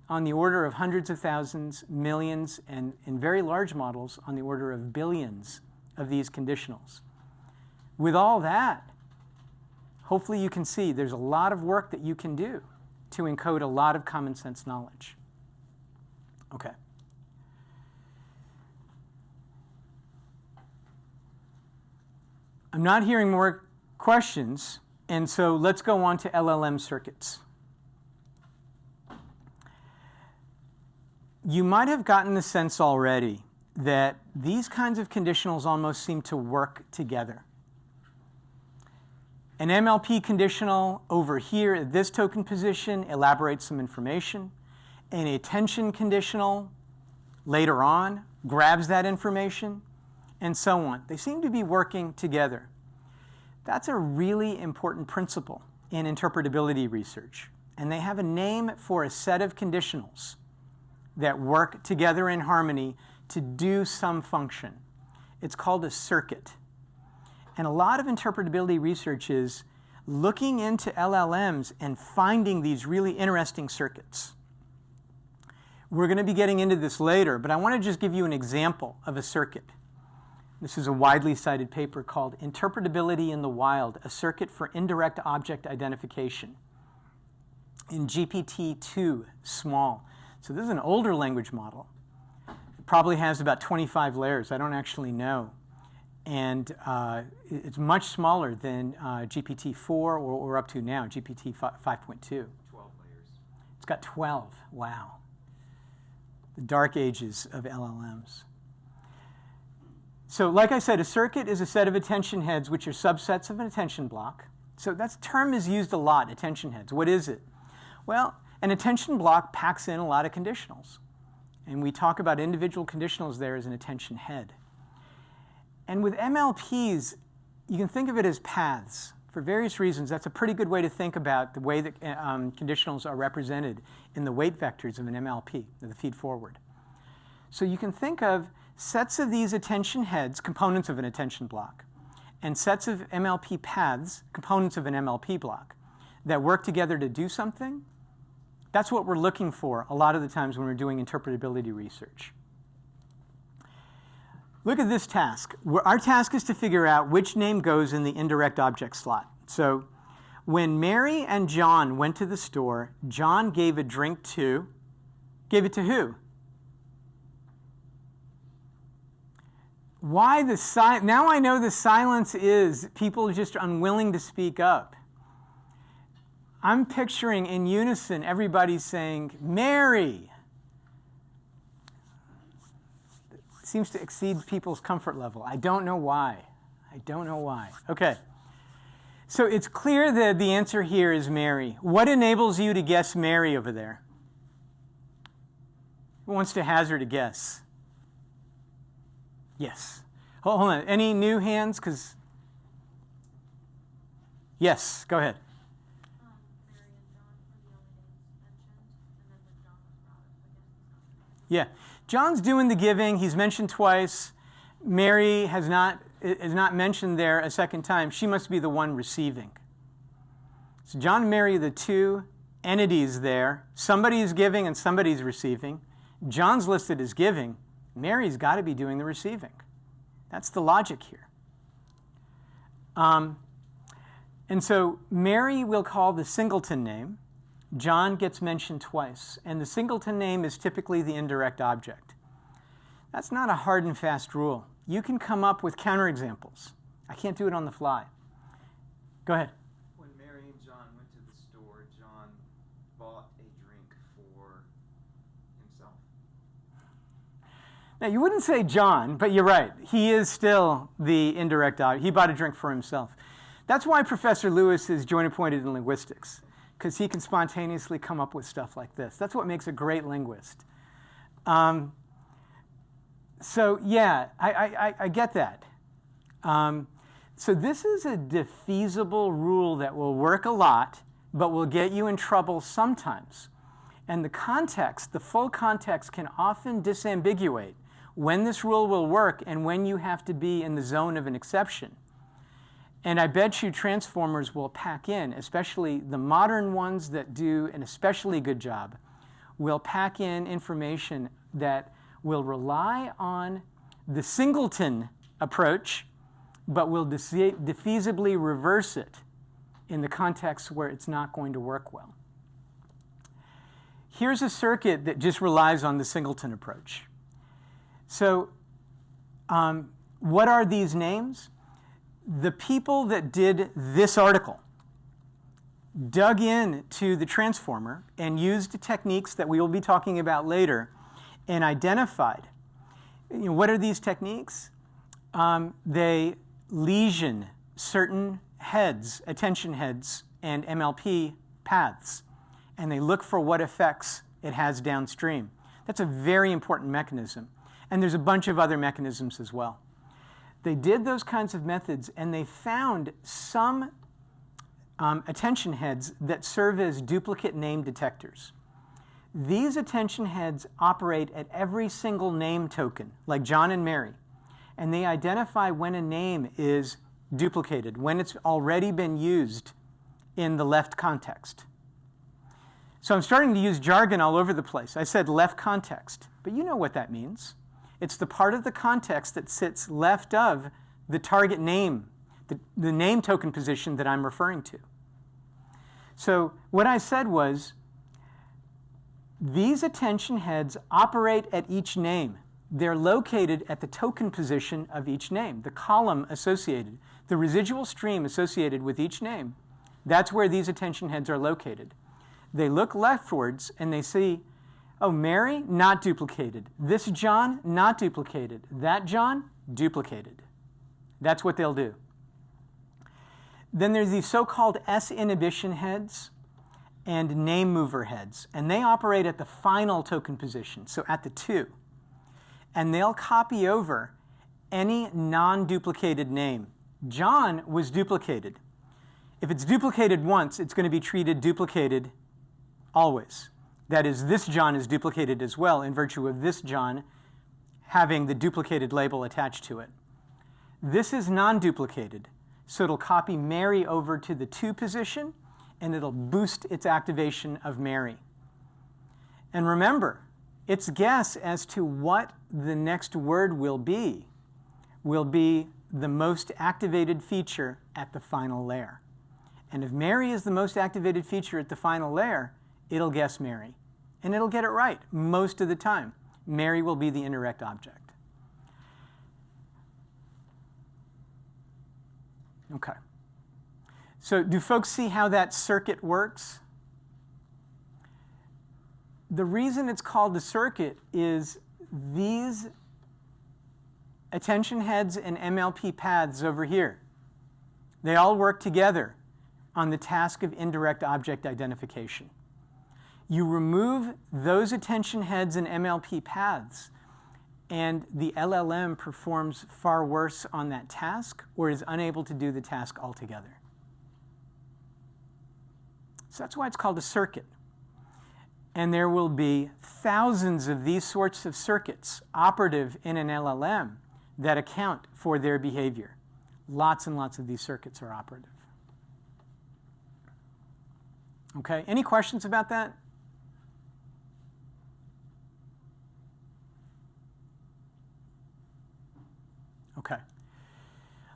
on the order of hundreds of thousands, millions, and in very large models on the order of billions of these conditionals. With all that, hopefully you can see there's a lot of work that you can do to encode a lot of common sense knowledge. Okay. I'm not hearing more questions, And so let's go on to LLM circuits. You might have gotten the sense already that these kinds of conditionals almost seem to work together. An MLP conditional over here at this token position elaborates some information. An attention conditional later on grabs that information, and so on. They seem to be working together. That's a really important principle in interpretability research. And they have a name for a set of conditionals that work together in harmony to do some function. It's called a circuit. And a lot of interpretability research is looking into LLMs and finding these really interesting circuits. We're going to be getting into this later, but I want to just give you an example of a circuit. This is a widely cited paper called Interpretability in the Wild, a Circuit for Indirect Object Identification in GPT-2 small. So this is an older language model. It probably has about 25 layers. I don't actually know. And it's much smaller than GPT-4 or up to now, GPT 5.2. 12 layers. It's got 12. Wow. The dark ages of LLMs. So like I said, a circuit is a set of attention heads which are subsets of an attention block. So that term is used a lot, attention heads. What is it? Well, an attention block packs in a lot of conditionals. And we talk about individual conditionals there as an attention head. And with MLPs, you can think of it as paths. For various reasons, that's a pretty good way to think about the way that conditionals are represented in the weight vectors of an MLP, the feed forward. So you can think of sets of these attention heads, components of an attention block, and sets of MLP paths, components of an MLP block, that work together to do something. That's what we're looking for a lot of the times when we're doing interpretability research. Look at this task. Our task is to figure out which name goes in the indirect object slot. So when Mary and John went to the store, John gave a drink to, gave it to who? Why the silence? Now I know the silence is people just unwilling to speak up. I'm picturing in unison everybody saying, Mary. Seems to exceed people's comfort level. I don't know why. I don't know why. Okay. So it's clear that the answer here is Mary. What enables you to guess Mary over there? Who wants to hazard a guess? Yes. Hold on. Any new hands? Because yes, go ahead. Mary and John were the only names mentioned, and then when John was brought up again, he's not. Yeah. John's doing the giving. He's mentioned twice. Mary is not mentioned there a second time. She must be the one receiving. So John and Mary are the two entities there. Somebody's giving and somebody's receiving. John's listed as giving. Mary's got to be doing the receiving. That's the logic here. And so Mary we'll call the singleton name. John gets mentioned twice, and the singleton name is typically the indirect object. That's not a hard and fast rule. You can come up with counterexamples. I can't do it on the fly. Go ahead. When Mary and John went to the store, John bought a drink for himself. Now, you wouldn't say John, but you're right. He is still the indirect object. He bought a drink for himself. That's why Professor Lewis is joint appointed in linguistics, because he can spontaneously come up with stuff like this. That's what makes a great linguist. So yeah, I get that. So this is a defeasible rule that will work a lot, but will get you in trouble sometimes. And the context, the full context, can often disambiguate when this rule will work and when you have to be in the zone of an exception. And I bet you transformers will pack in, especially the modern ones that do an especially good job, will pack in information that will rely on the singleton approach, but will defeasibly reverse it in the context where it's not going to work well. Here's a circuit that just relies on the singleton approach. So what are these names? The people that did this article dug in to the transformer and used techniques that we will be talking about later and identified. What are these techniques? They lesion certain heads, attention heads, and MLP paths, and they look for what effects it has downstream. That's a very important mechanism, and there's a bunch of other mechanisms as well. They did those kinds of methods, and they found some attention heads that serve as duplicate name detectors. These attention heads operate at every single name token, like John and Mary, and they identify when a name is duplicated, when it's already been used in the left context. So I'm starting to use jargon all over the place. I said left context, but you know what that means. It's the part of the context that sits left of the target name, the name token position that I'm referring to. So what I said was, these attention heads operate at each name. They're located at the token position of each name, the column associated, the residual stream associated with each name. That's where these attention heads are located. They look leftwards and they see, oh, Mary, not duplicated. This John, not duplicated. That John, duplicated. That's what they'll do. Then there's these so-called S-inhibition heads and name mover heads, and they operate at the final token position, so at the 2. And they'll copy over any non-duplicated name. John was duplicated. If it's duplicated once, it's going to be treated duplicated always. That is, this John is duplicated as well in virtue of this John having the duplicated label attached to it. This is non-duplicated, so it'll copy Mary over to the 2 position, and it'll boost its activation of Mary. And remember, its guess as to what the next word will be the most activated feature at the final layer. And if Mary is the most activated feature at the final layer, it'll guess Mary. And it'll get it right most of the time. Mary will be the indirect object. Okay. So do folks see how that circuit works? The reason it's called a circuit is these attention heads and MLP paths over here, they all work together on the task of indirect object identification. You remove those attention heads and MLP paths, and the LLM performs far worse on that task or is unable to do the task altogether. So that's why it's called a circuit. And there will be thousands of these sorts of circuits operative in an LLM that account for their behavior. Lots and lots of these circuits are operative. Okay, any questions about that? Okay.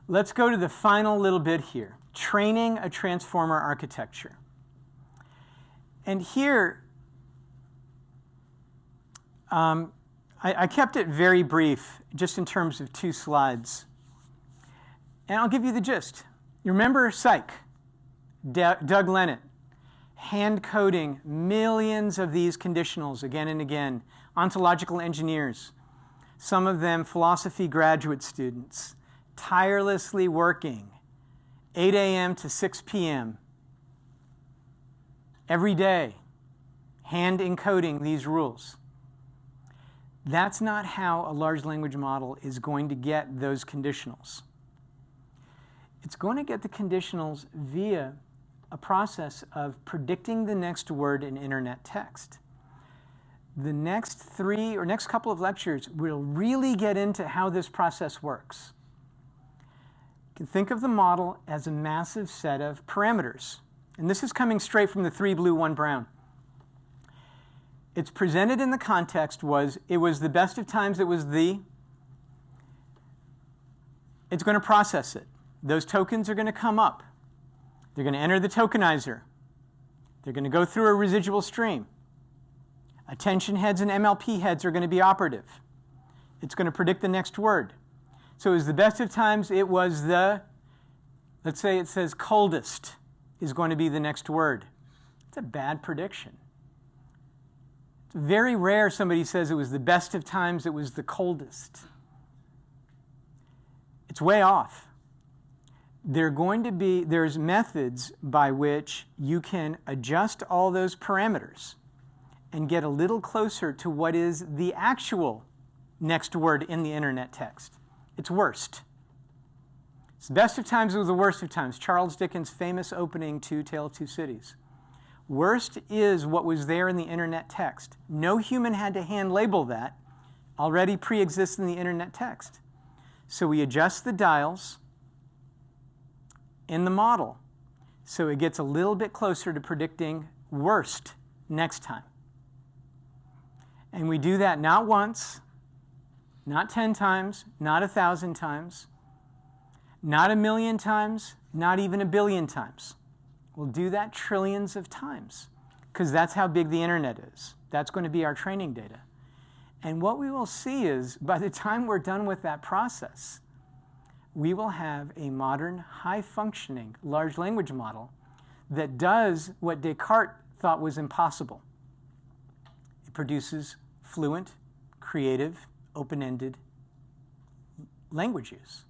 Let's go to the final little bit here, training a transformer architecture. And here, I kept it very brief, just in terms of 2 slides. And I'll give you the gist. You remember Psych, Doug Lennon, hand coding millions of these conditionals again and again, ontological engineers, some of them philosophy graduate students, tirelessly working 8 a.m. to 6 p.m. every day, hand encoding these rules. That's not how a large language model is going to get those conditionals. It's going to get the conditionals via a process of predicting the next word in internet text. The next 3 or next couple of lectures will really get into how this process works. You can think of the model as a massive set of parameters. And this is coming straight from the 3 blue, 1 brown. It's presented in the context it was the best of times, it's going to process it. Those tokens are going to come up. They're going to enter the tokenizer. They're going to go through a residual stream. Attention heads and MLP heads are going to be operative. It's going to predict the next word. So it was the best of times, it was the, let's say it says coldest. is going to be the next word. It's a bad prediction. It's very rare somebody says it was the best of times, it was the coldest. It's way off. There's methods by which you can adjust all those parameters and get a little closer to what is the actual next word in the internet text. It's worst. It's the best of times, it was the worst of times. Charles Dickens' famous opening to Tale of Two Cities. Worst is what was there in the internet text. No human had to hand label that. Already pre-exists in the internet text. So we adjust the dials in the model so it gets a little bit closer to predicting worst next time. And we do that not once, not 10 times, not 1,000 times, not 1,000,000 times, not even 1,000,000,000 times. We'll do that trillions of times because that's how big the internet is. That's going to be our training data. And what we will see is by the time we're done with that process, we will have a modern, high-functioning large language model that does what Descartes thought was impossible. It produces fluent, creative, open-ended language use.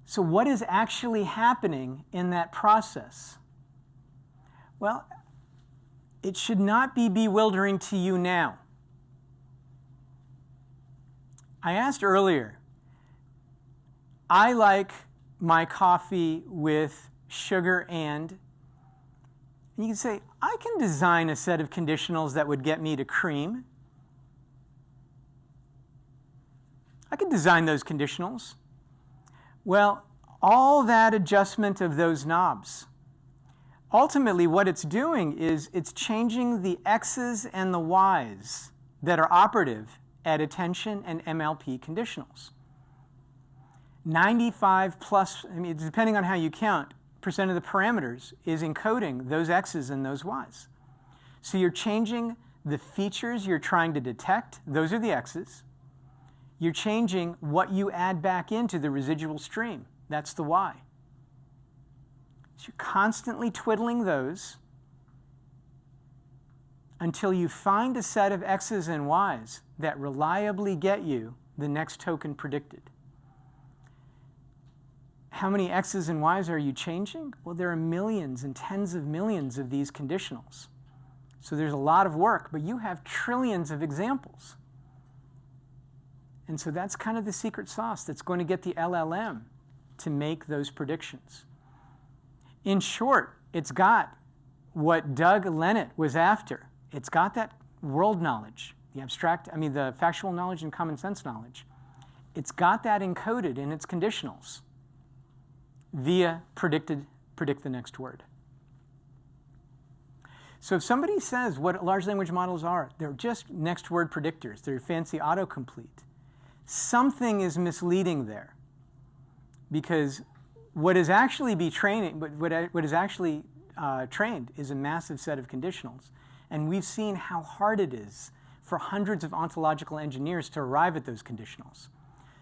So what is actually happening in that process? Well, it should not be bewildering to you now. I asked earlier, I like my coffee with sugar and you can say, I can design a set of conditionals that would get me to cream. I can design those conditionals. Well, all that adjustment of those knobs, ultimately what it's doing is it's changing the X's and the Y's that are operative at attention and MLP conditionals. 95 plus, depending on how you count, percent of the parameters is encoding those X's and those Y's. So you're changing the features you're trying to detect, those are the X's. You're changing what you add back into the residual stream. That's the Y. So you're constantly twiddling those until you find a set of X's and Y's that reliably get you the next token predicted. How many X's and Y's are you changing? Well, there are millions and tens of millions of these conditionals. So there's a lot of work, but you have trillions of examples. And so that's kind of the secret sauce that's going to get the LLM to make those predictions. In short, it's got what Doug Lenat was after. It's got that world knowledge, the factual knowledge and common sense knowledge. It's got that encoded in its conditionals via predict the next word. So if somebody says what large language models are, they're just next word predictors, they're fancy autocomplete, something is misleading there, because what is actually trained is a massive set of conditionals, and we've seen how hard it is for hundreds of ontological engineers to arrive at those conditionals.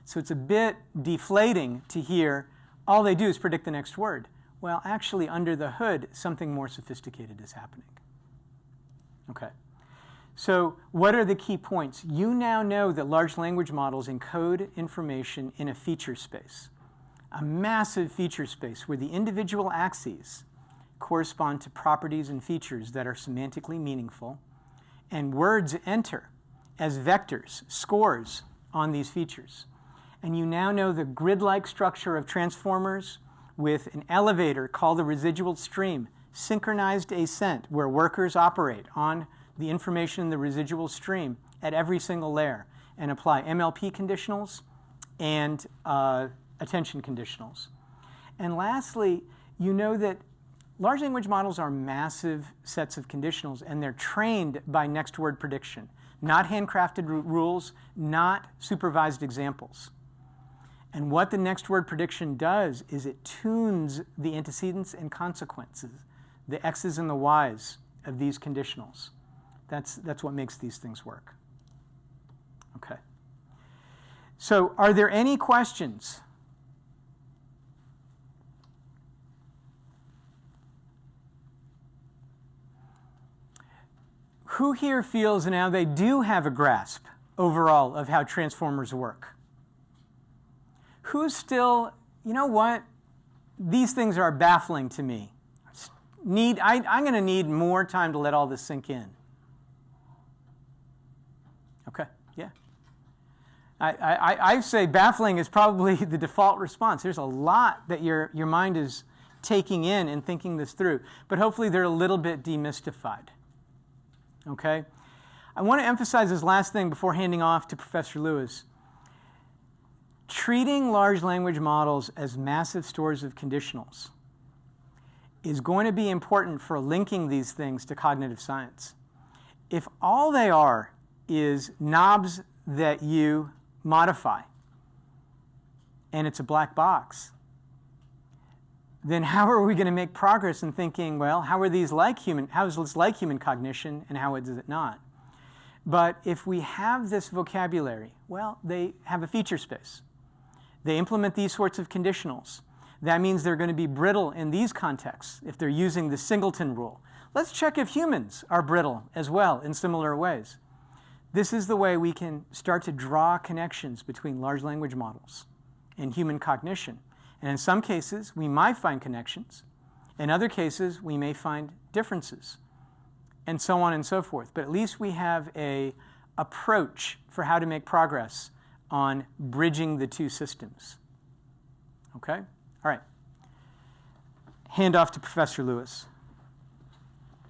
So it's a bit deflating to hear all they do is predict the next word. Well, actually, under the hood, something more sophisticated is happening. Okay. So what are the key points? You now know that large language models encode information in a feature space, a massive feature space where the individual axes correspond to properties and features that are semantically meaningful, and words enter as vectors, scores on these features. And you now know the grid-like structure of transformers with an elevator called the residual stream, synchronized ascent, where workers operate on the information in the residual stream at every single layer and apply MLP conditionals and attention conditionals. And lastly, you know that large language models are massive sets of conditionals, and they're trained by next word prediction, not handcrafted rules, not supervised examples. And what the next word prediction does is it tunes the antecedents and consequences, the X's and the Y's of these conditionals. That's what makes these things work. Okay. So are there any questions? Who here feels now they do have a grasp overall of how transformers work? Who's still, you know what? These things are baffling to me. I'm going to need more time to let all this sink in. Okay, yeah. I say baffling is probably the default response. There's a lot that your mind is taking in and thinking this through, but hopefully they're a little bit demystified. Okay? I want to emphasize this last thing before handing off to Professor Lewis. Treating large language models as massive stores of conditionals is going to be important for linking these things to cognitive science. If all they are is knobs that you modify, and it's a black box, then how are we going to make progress in thinking, well, how is this like human cognition and how is it not? But if we have this vocabulary, well, they have a feature space. They implement these sorts of conditionals. That means they're going to be brittle in these contexts if they're using the singleton rule. Let's check if humans are brittle as well in similar ways. This is the way we can start to draw connections between large language models and human cognition. And in some cases, we might find connections. In other cases, we may find differences, and so on and so forth. But at least we have an approach for how to make progress on bridging the two systems. Okay? All right. Hand off to Professor Lewis.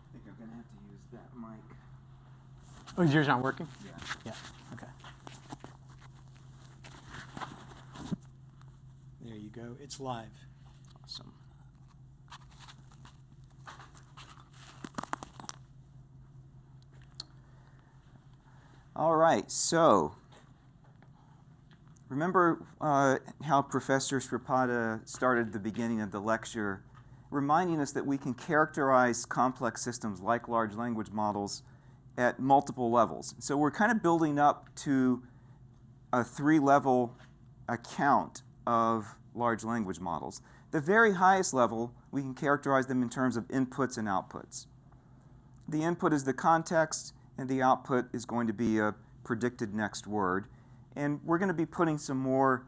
I think I'm going to have to use that mic. Oh, is yours not working? Yeah. Yeah, okay. There you go. It's live. Awesome. All right, so remember how Professor Sripada started the beginning of the lecture reminding us that we can characterize complex systems like large language models at multiple levels. So we're kind of building up to a 3-level account of large language models. The very highest level, we can characterize them in terms of inputs and outputs. The input is the context, and the output is going to be a predicted next word. And we're going to be putting some more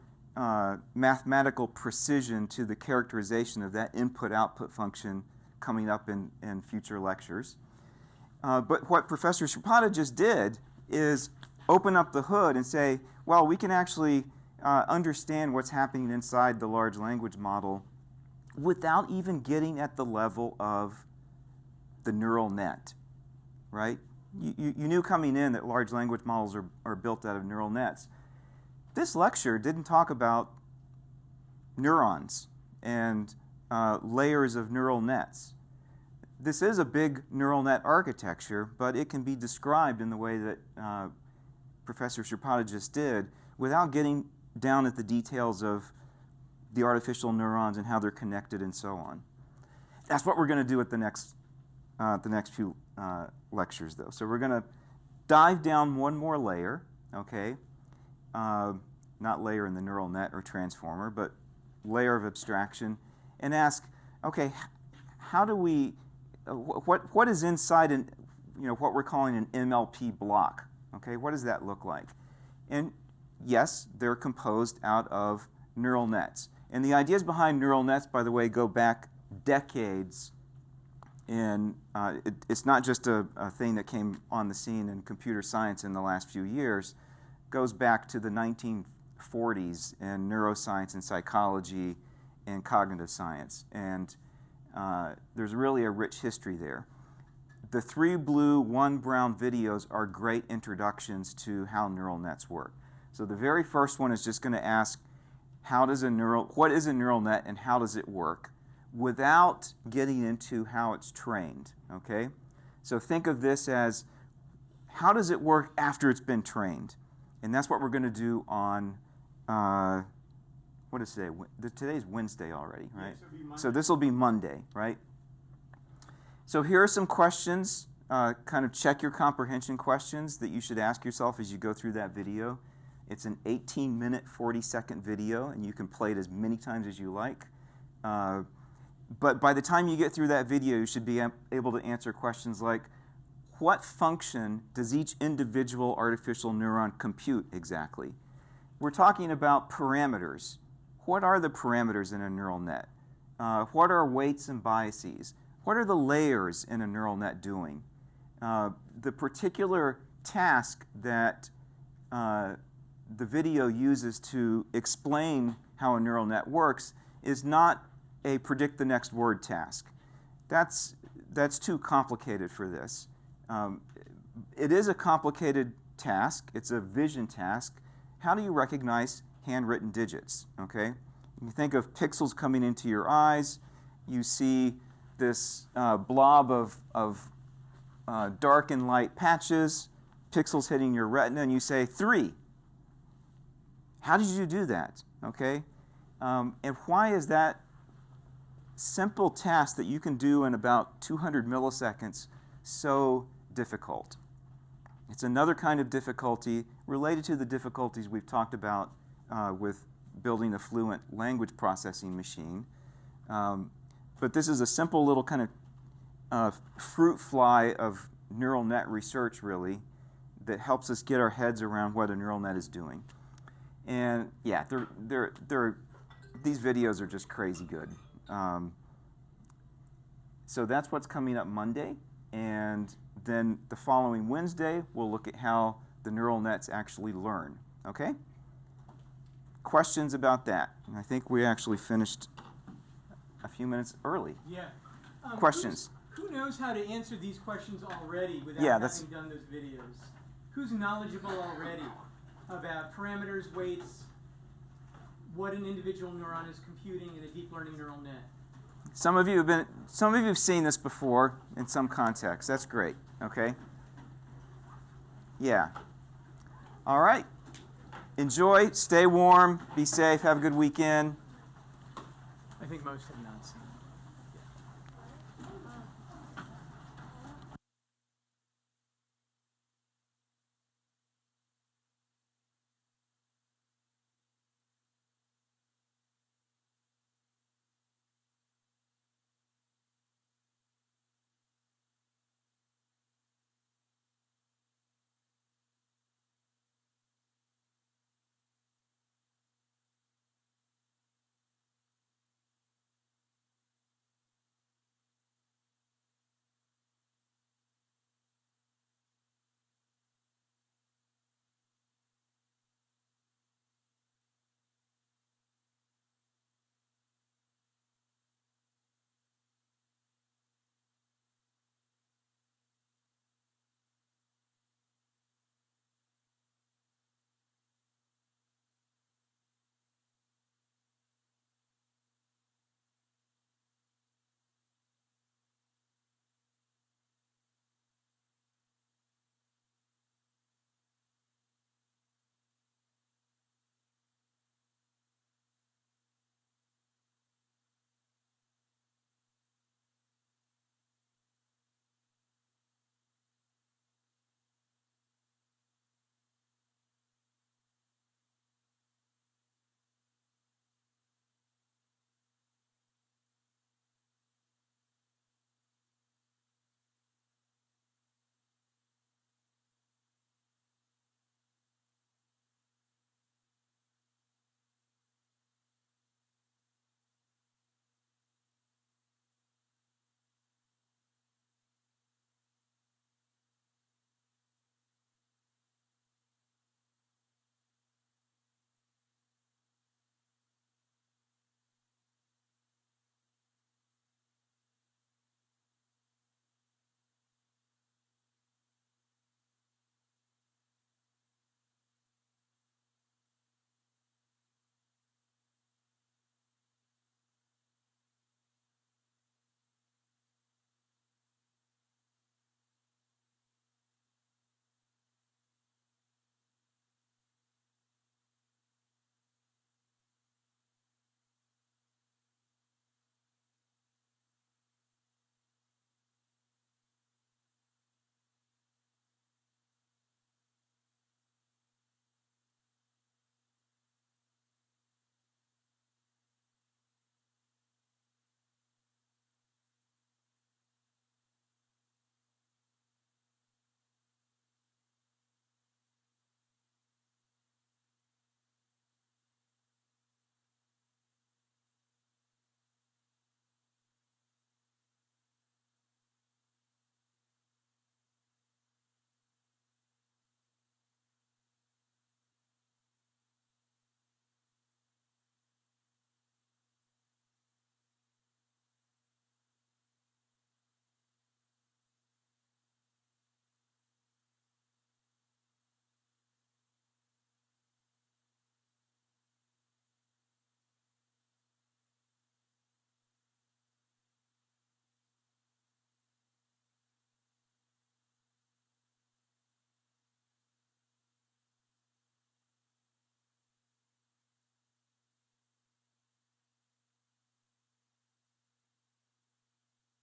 mathematical precision to the characterization of that input-output function coming up in future lectures. But what Professor Sripada just did is open up the hood and say, well, we can actually understand what's happening inside the large language model without even getting at the level of the neural net, right? You knew coming in that large language models are built out of neural nets. This lecture didn't talk about neurons and layers of neural nets. This is a big neural net architecture, but it can be described in the way that Professor Sripada just did without getting down at the details of the artificial neurons and how they're connected and so on. That's what we're going to do at the next few lectures, though. So we're going to dive down one more layer, okay? Not layer in the neural net or transformer, but layer of abstraction, and ask, okay, how do we, what is inside what we're calling an MLP block? Okay, what does that look like? And yes, they're composed out of neural nets. And the ideas behind neural nets, by the way, go back decades. And it's not just a thing that came on the scene in computer science in the last few years. It goes back to the 1940s in neuroscience and psychology and cognitive science. And there's really a rich history there. The 3 blue, 1 brown videos are great introductions to how neural nets work. So the very first one is just going to ask, what is a neural net and how does it work, without getting into how it's trained, okay? So think of this as, how does it work after it's been trained? And that's what we're going to do on, what is today? Today's Wednesday already, right? Yes, so this will be Monday, right? So here are some questions, kind of check your comprehension questions that you should ask yourself as you go through that video. It's an 18-minute, 40-second video, and you can play it as many times as you like. But by the time you get through that video, you should be able to answer questions like, what function does each individual artificial neuron compute exactly? We're talking about parameters. What are the parameters in a neural net? What are weights and biases? What are the layers in a neural net doing? The particular task that the video uses to explain how a neural net works is not a predict the next word task. That's too complicated for this. It is a complicated task. It's a vision task. How do you recognize handwritten digits? Okay, you think of pixels coming into your eyes. You see this blob of dark and light patches, pixels hitting your retina, and you say 3. How did you do that? Okay, and why is that simple task that you can do in about 200 milliseconds so difficult? It's another kind of difficulty related to the difficulties we've talked about with building a fluent language processing machine. But this is a simple little kind of fruit fly of neural net research, really, that helps us get our heads around what a neural net is doing. And yeah, these videos are just crazy good. So that's what's coming up Monday. And then the following Wednesday, we'll look at how the neural nets actually learn. Okay? Questions about that? I think we actually finished a few minutes early. Yeah. Questions? Who knows how to answer these questions already without having done those videos? Who's knowledgeable already about parameters, weights, what an individual neuron is computing in a deep learning neural net? Some of you have seen this before in some context. That's great. Okay? Yeah. All right. Enjoy, stay warm, be safe, have a good weekend. I think most have not seen it.